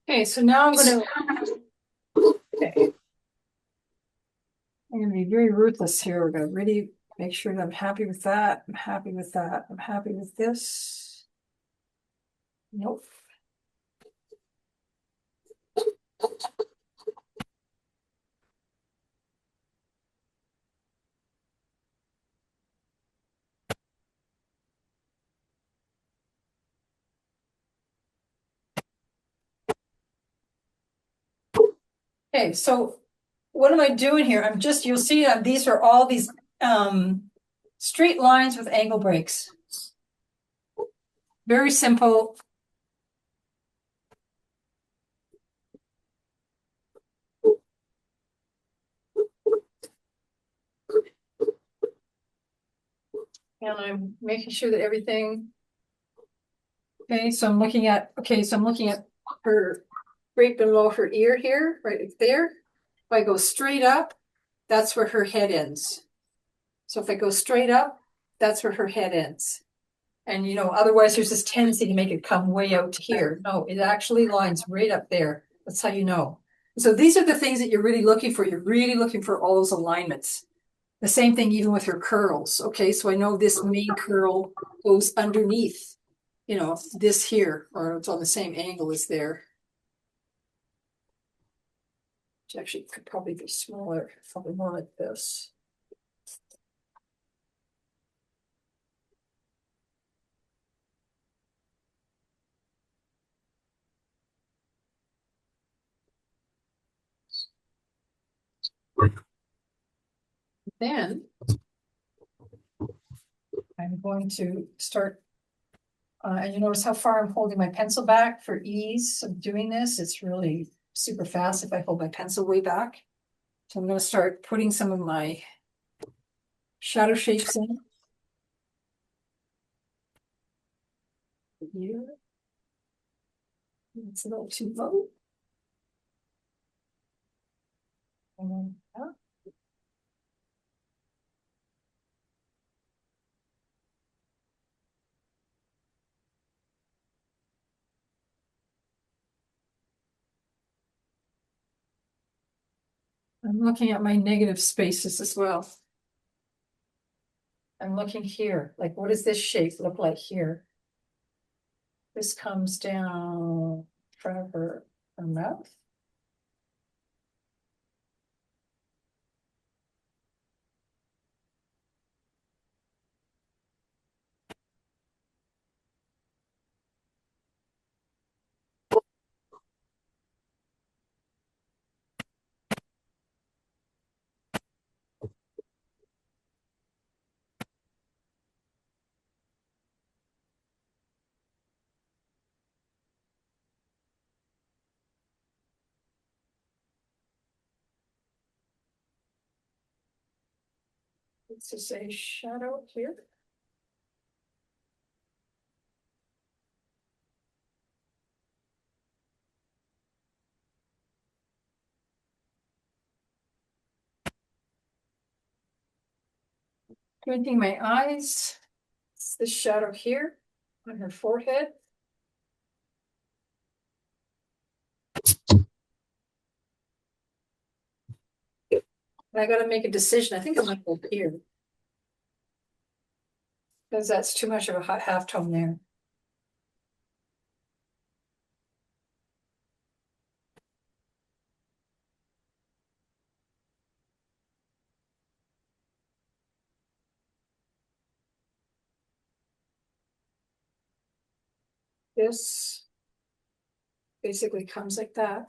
Okay, so now I'm gonna. Okay. I'm gonna be very ruthless here. We're gonna really make sure that I'm happy with that. I'm happy with that. I'm happy with this. Nope. Okay, so what am I doing here? I'm just, you'll see that these are all these straight lines with angle breaks. Very simple. And I'm making sure that everything. Okay, so I'm looking at, her right below her ear here, right there. If I go straight up, that's where her head ends. So if I go straight up, that's where her head ends. And you know, otherwise there's this tendency to make it come way out to here. No, it actually lines right up there. That's how you know. So these are the things that you're really looking for. You're really looking for all those alignments. The same thing even with her curls. Okay, so I know this main curl goes underneath, you know, this here, or it's on the same angle as there. Which actually could probably be smaller, probably more like this. Then I'm going to start, and you notice how far I'm holding my pencil back for ease of doing this. It's really super fast if I hold my pencil way back. So I'm gonna start putting some of my shadow shapes in. Here. It's a little too low. And then up. I'm looking at my negative spaces as well. I'm looking here, like what does this shape look like here? This comes down from her mouth. Let's just say shadow here. Painting my eyes. It's this shadow here on her forehead. And I gotta make a decision. I think I'm gonna go here. Because that's too much of a half tone there. This basically comes like that.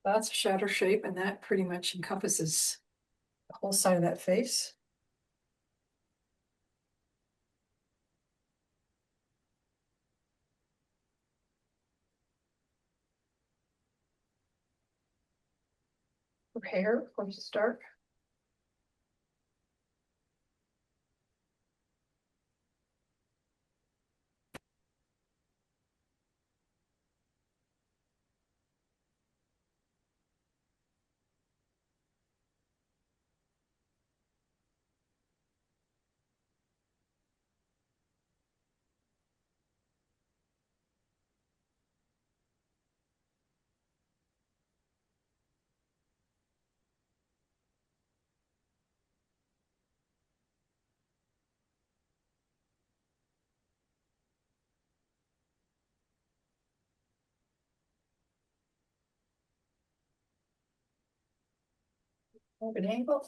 That's a shadow shape, and that pretty much encompasses the whole side of that face. Her hair, of course, it's dark. More of an angle.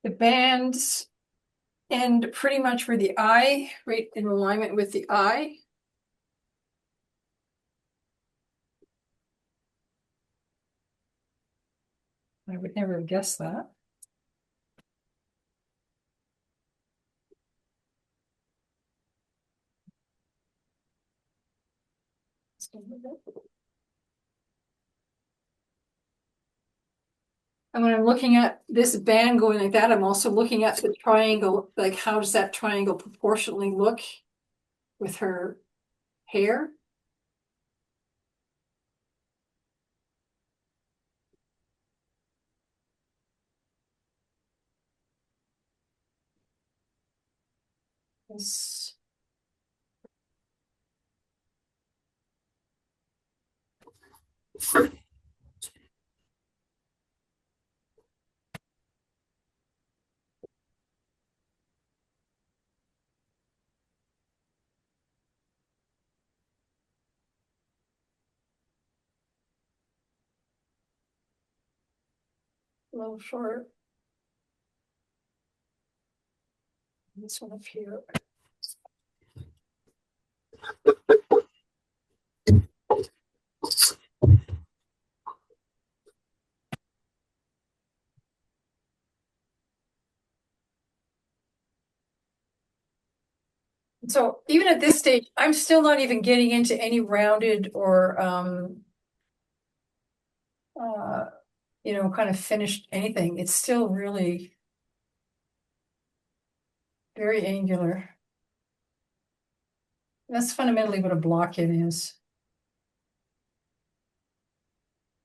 The bands end pretty much where the eye, right in alignment with the eye. I would never have guessed that. And when I'm looking at this band going like that, I'm also looking at the triangle, like how does that triangle proportionally look with her hair? This. a little short. This one up here. So even at this stage, I'm still not even getting into any rounded or kind of finished anything. It's still really very angular. That's fundamentally what a block-in is.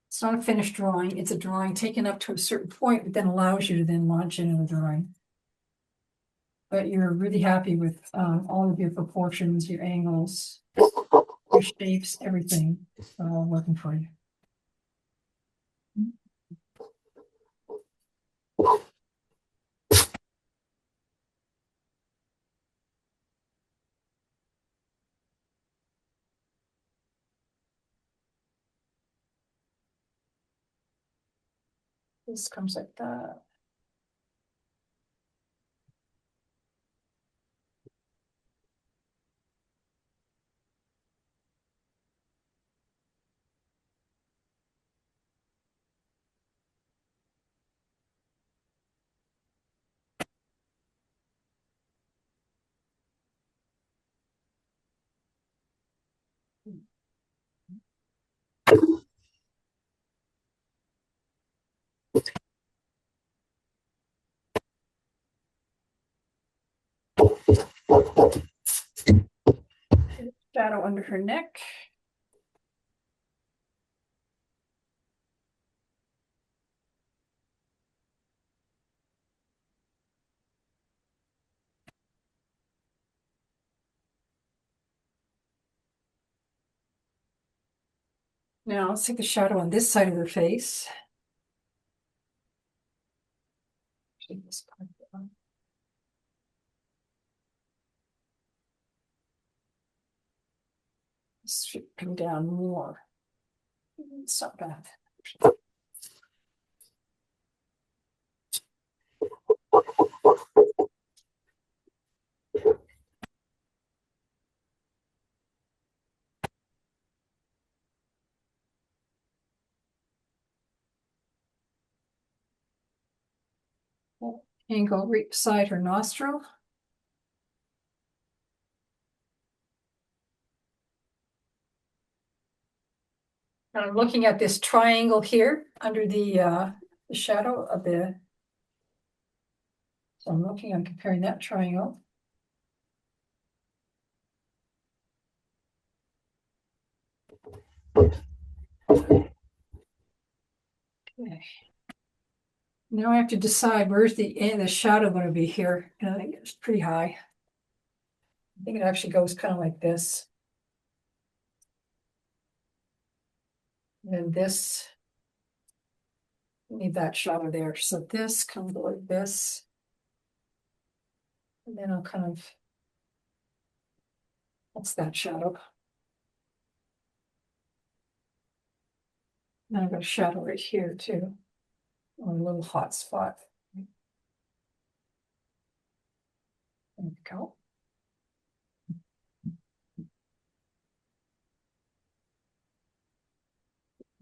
It's not a finished drawing, it's a drawing taken up to a certain point, but then allows you to then launch into the drawing. But you're really happy with all of your proportions, your angles, your shapes, everything all working for you. This comes like that. Shadow under her neck. Now let's take the shadow on this side of her face. Take this part down. This should come down more. It's not bad. Angle right beside her nostril. And I'm looking at this triangle here under the shadow of the. So I'm comparing that triangle. Okay. Now I have to decide where's the shadow going to be here. And I think it's pretty high. I think it actually goes kind of like this. And this, need that shadow there. So this comes like this. And then I'll kind of, that's that shadow. Then I've got a shadow right here too, on a little hot spot. There we go.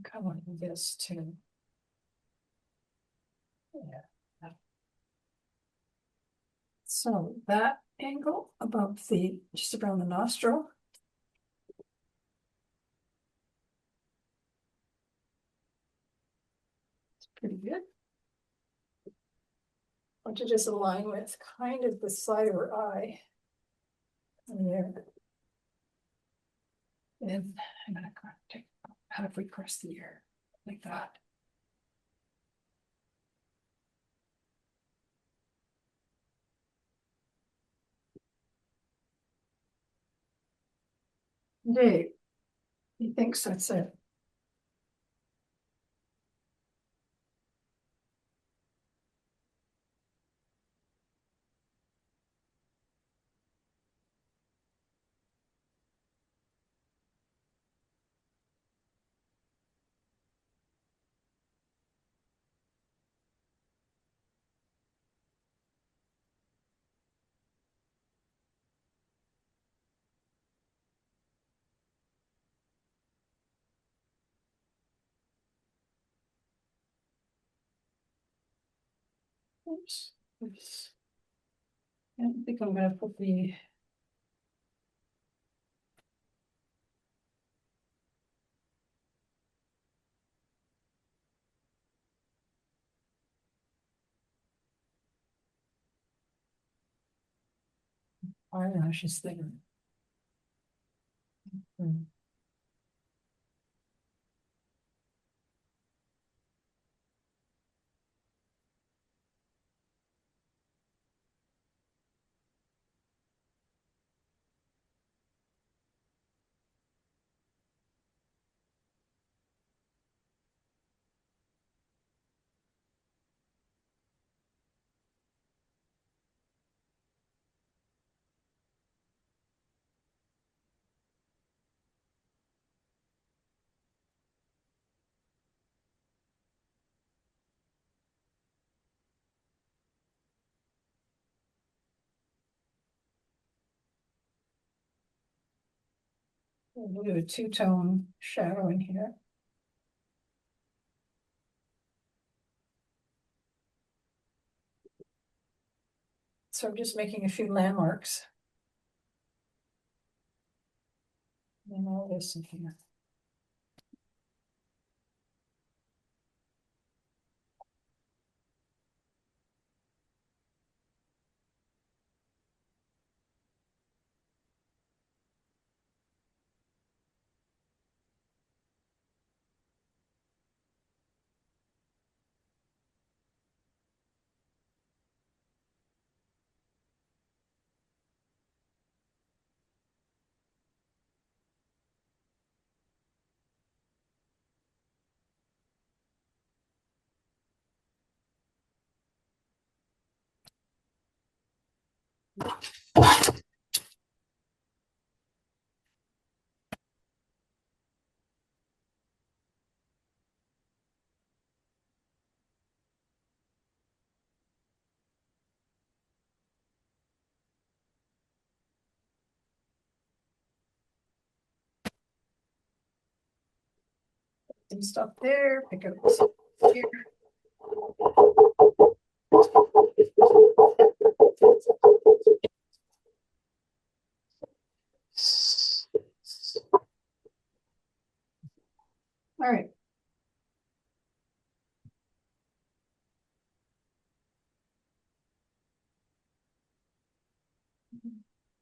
Come on, this too. Yeah. So that angle above just around the nostril. It's pretty good. I want to just align with kind of the side of her eye. There. And I'm gonna take halfway across the ear, like that. Dave, he thinks that's it. Oops. Oops. I don't think I'm gonna put the. Eyelashes there. Hmm. We'll do a two-tone shadow in here. So I'm just making a few landmarks. And all this in here. Some stuff there, pick up some here. All right.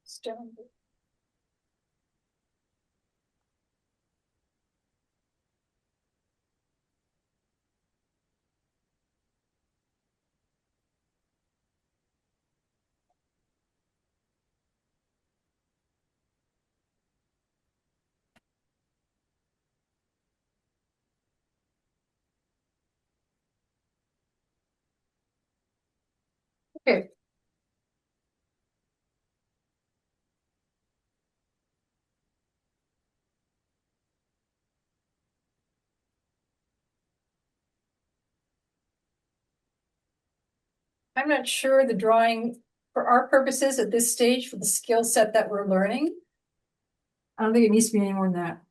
Stone. Okay. I'm not sure the drawing for our purposes at this stage for the skill set that we're learning. I don't think it needs to be any more than that.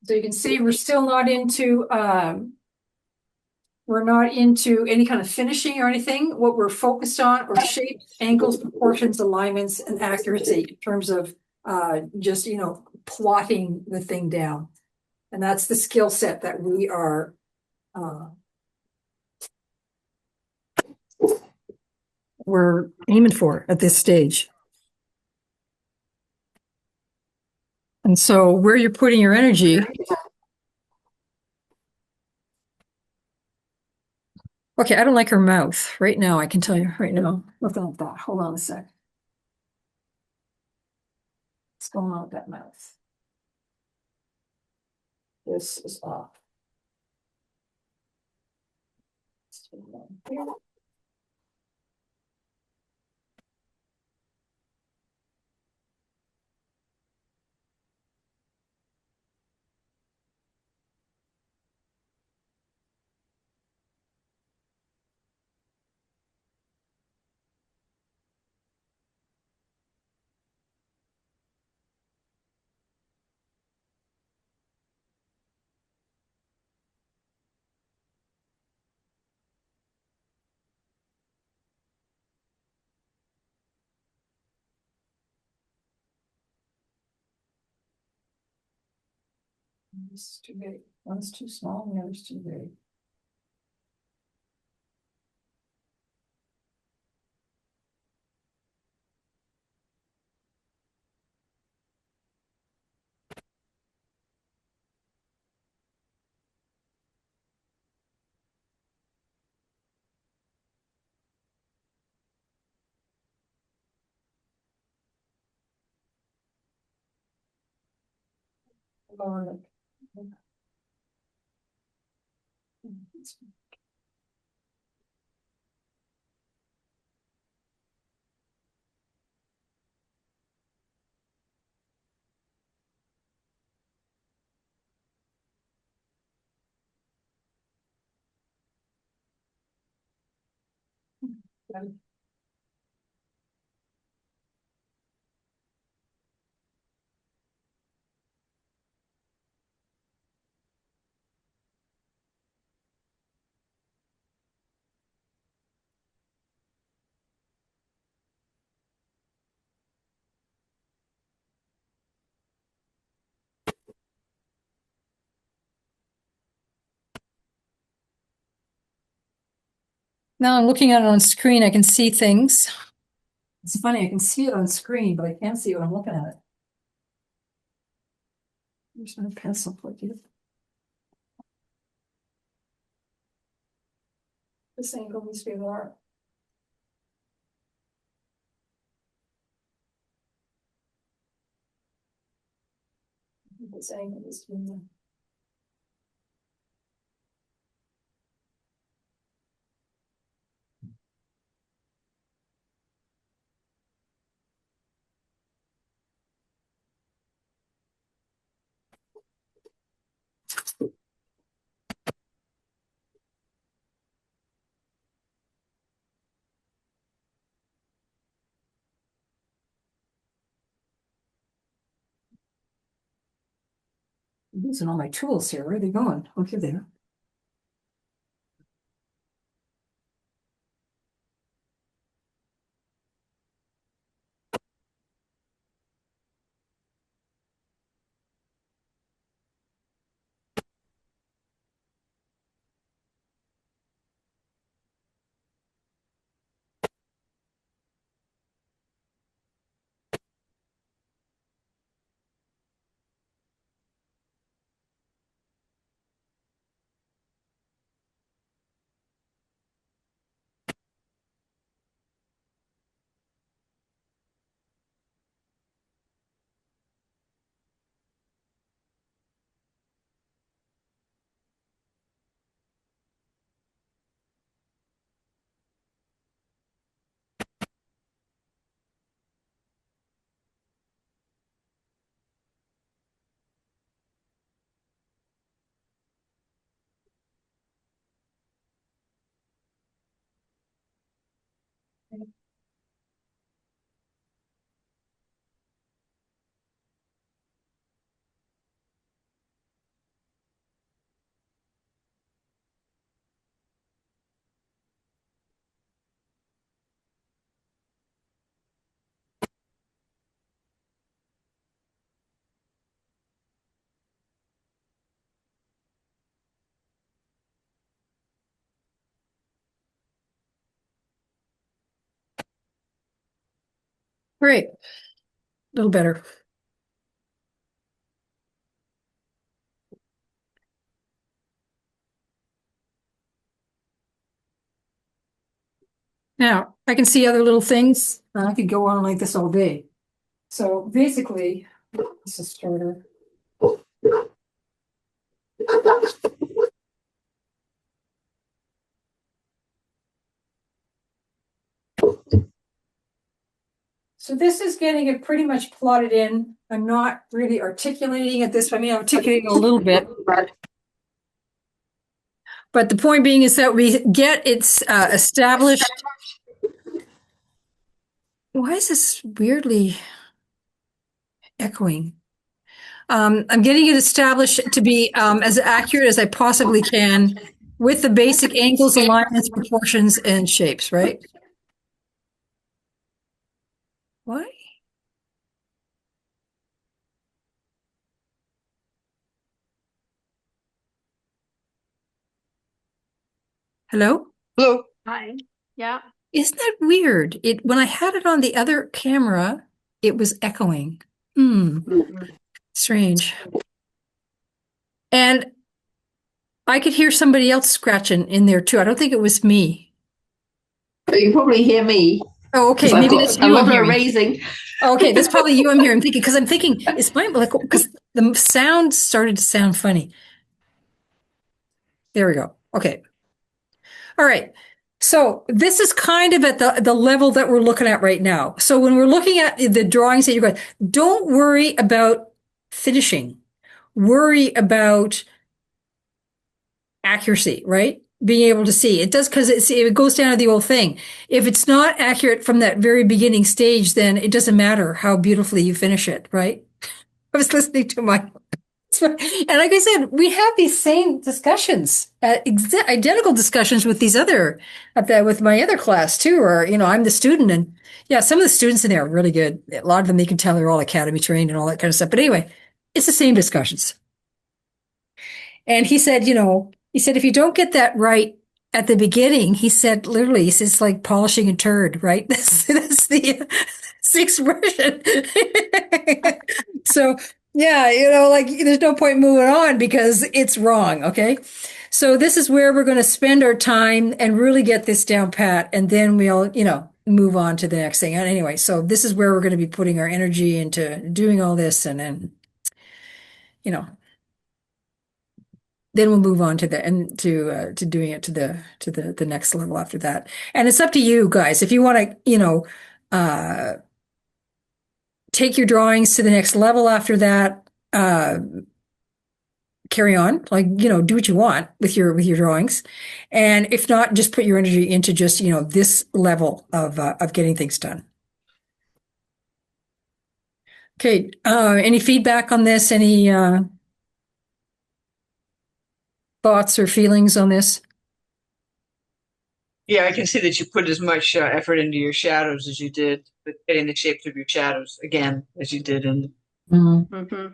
So you can see we're still not into we're not into any kind of finishing or anything. What we're focused on are shapes, angles, proportions, alignments, and accuracy in terms of just, you know, plotting the thing down. And that's the skill set that we are we're aiming for at this stage. And so where you're putting your energy. Okay, I don't like her mouth right now. I can tell you right now. Nothing like that. Hold on a sec. What's going on with that mouth? This is off. This is too big. One's too small, and the other's too big. Lower it. Now I'm looking at it on screen, I can see things. It's funny, I can see it on screen, but I can't see it when I'm looking at it. There's my pencil plug here. This angle needs to be more. This angle needs to be more. I'm using all my tools here. Where are they going? Okay, there. Great. A little better. Now, I can see other little things. I could go on like this all day. So basically, this is shorter. So this is getting it pretty much plotted in. I'm not really articulating it this way. I mean, I'm articulating a little bit. But the point being is that we get its established. Why is this weirdly echoing? I'm getting it established to be as accurate as I possibly can with the basic angles, alignments, proportions, and shapes, right? Why? Hello? Hello. Hi. Yeah. Isn't that weird? It when I had it on the other camera, it was echoing. Strange. And I could hear somebody else scratching in there too. I don't think it was me. You probably hear me. Oh, okay. 'Cause I've Maybe got that's a you lot I'm of hearing. erasing. Okay, that's probably you I'm hearing. Because I'm thinking it's my like because the sound started to sound funny. There we go. Okay. All right. So this is kind of at the level that we're looking at right now. So when we're looking at the drawings that you're going, don't worry about finishing. Worry about accuracy, right? Being able to see. It does because it goes down to the old thing. If it's not accurate from that very beginning stage, then it doesn't matter how beautifully you finish it, right? I was listening to my and like I said, we have these same discussions, identical discussions with these other, with my other class too, or, I'm the student and yeah, some of the students in there are really good. A lot of them, you can tell they're all academy trained and all that kind of stuff. But anyway, it's the same discussions. And he said, if you don't get that right at the beginning, he said, literally, it's like polishing a turd, right? That's the expression. So, yeah, like there's no point moving on because it's wrong. Okay. So this is where we're going to spend our time and really get this down pat. And then we'll, move on to the next thing. And anyway, so this is where we're going to be putting our energy into doing all this. And then, then we'll move on to to doing it to the next level after that. And it's up to you guys. If you want to, take your drawings to the next level after that, carry on, do what you want with your drawings. And if not, just put your energy into just, this level of getting things done. Okay. Any feedback on this? Any thoughts or feelings on this? Yeah, I can see that you put as much effort into your shadows as you did with getting the shapes of your shadows again as you did in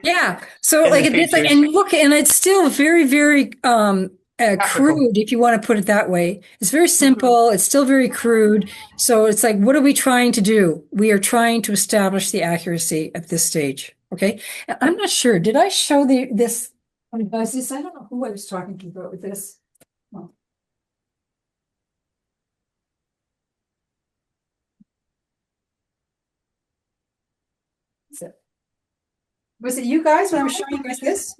Yeah. So in like the it's like, pictures. and look, and it's still very, very Graphical. crude, if you want to put it that way. It's very simple. It's still very crude. So it's like, what are we trying to do? We are trying to establish the accuracy at this stage. Okay. And I'm not sure. Did I show this? I don't know who I was talking to about with this. Well, was it you guys when I was showing you guys this?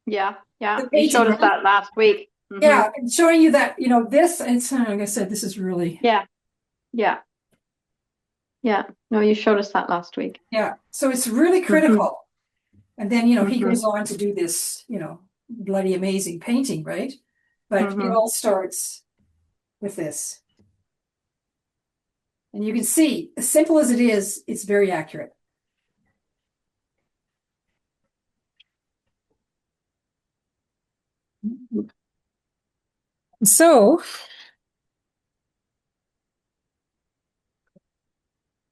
Yeah. Yeah. The You showed us painting, that last week. Mhm. Yeah, and showing you that, this, and it's like I said, this is really, Yeah. Yeah. Yeah. No, you showed us that last week. yeah. So it's really critical. And then, he Mhm. goes on to do this, bloody amazing painting, right? But it all starts with this. And you can see, as simple as it is, it's very accurate. So,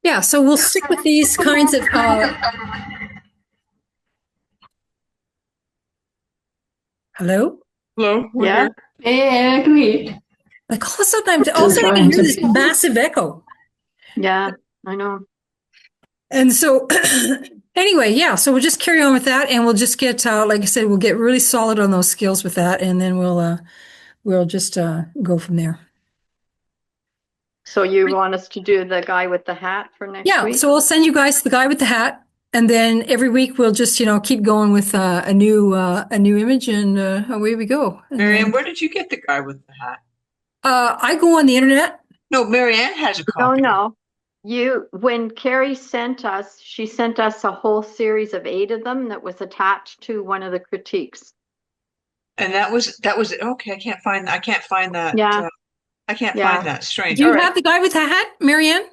yeah, so we'll stick with these kinds of, hello? Hello? We're Yeah. here. Yeah, great. Like all of a sudden, I can hear this massive echo. Yeah. I know. And so, anyway, yeah, so we'll just carry on with that and we'll just get, like I said, we'll get really solid on those skills with that. And then we'll just, go from there. So you want us to do the guy with the hat for next Yeah, week? so I'll send you guys the guy with the hat, and then every week we'll just keep going with a new image, and away we go. And Marianne, then, where did you get the guy with the hat? I go on the internet. No, Marianne has a No, copy. no. When Carrie sent us, she sent us a whole series of 8 of them that was attached to one of the critiques. And that was okay. I can't find that. Yeah. I can't Yeah. find that. Strange. Do you All right. have the guy with the hat, Marianne?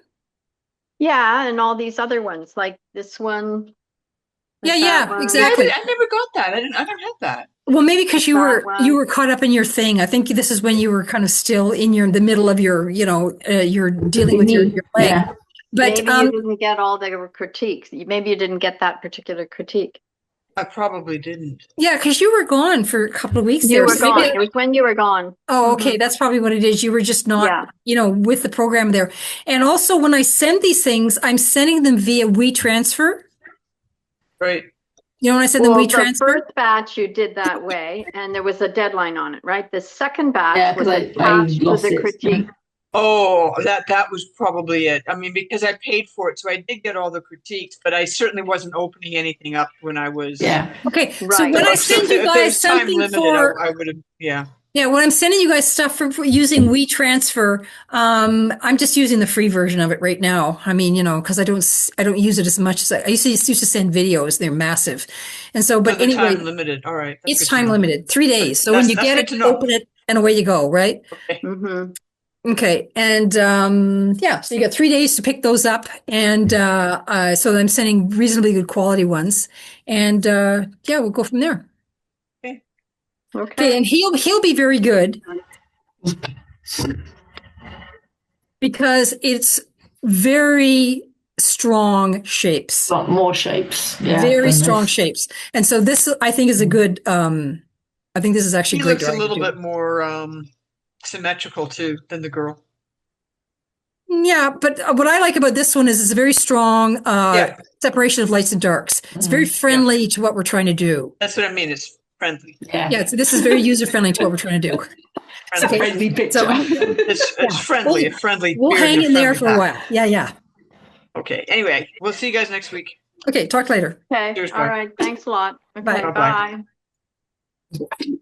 Yeah, and all these other ones, like this one. Yeah, that yeah, one. exactly. I never got that. I don't have that. Well, maybe because you That were one. caught up in your thing. I think this is when you were kind of still in the middle of your you're dealing with your leg. Yeah. But Maybe you didn't get all the critiques. Maybe you didn't get that particular critique. I probably didn't. Yeah, because you were gone for a couple of weeks You there. were so maybe- gone. It was when you were gone. Oh, okay. That's probably what it is. You were just not, Yeah. with the program there. And also when I send these things, I'm sending them via WeTransfer. Right. You know, when I send them Well, the WeTransfer? first batch you did that way, and there was a deadline on it, right? The second batch Yeah, was 'cause I attached to lost the it. critique. Oh, that was probably it. I mean, because I paid for it, so I did get all the critiques, but I certainly wasn't opening anything up when I was. Yeah. Okay. So Right. when I So send you if it guys was time something limited, for, I would have. Yeah. yeah, when I'm sending you guys stuff for using WeTransfer, I'm just using the free version of it right now. I mean, because I don't use it as much as I used to send videos. They're massive. And so, So but the anyway, time limited. All right. That's it's good to time know. limited, 3 days. So when That's- you that's get good it, to know. open it and away you go, right? Okay. Mm-hmm. Okay. And yeah, so you got 3 days to pick those up. And so I'm sending reasonably good quality ones. And yeah, we'll go from there. Okay. Okay. And he'll be very good because it's very strong shapes. Got more shapes. Yeah. Very than strong this. shapes. And so this, I think, is a good, I think this is actually He great. looks a drawing to little do. bit more symmetrical too than the girl. Yeah, but what I like about this one is it's a very strong Yeah. separation of lights and darks. It's very friendly to what we're trying to do. That's what I mean. It's friendly. Yeah. Yeah, so this is very user friendly to what we're trying to do. Friendly. Okay. Friendly picture. So It's friendly. We'll- a friendly. we'll period, hang in there for friendly a pack. while. Yeah, yeah. Okay. Anyway, we'll see you guys next week. Okay, talk later. Okay. Cheers, All bye. right. Thanks a lot. Okay. Bye. Bye-bye. Bye.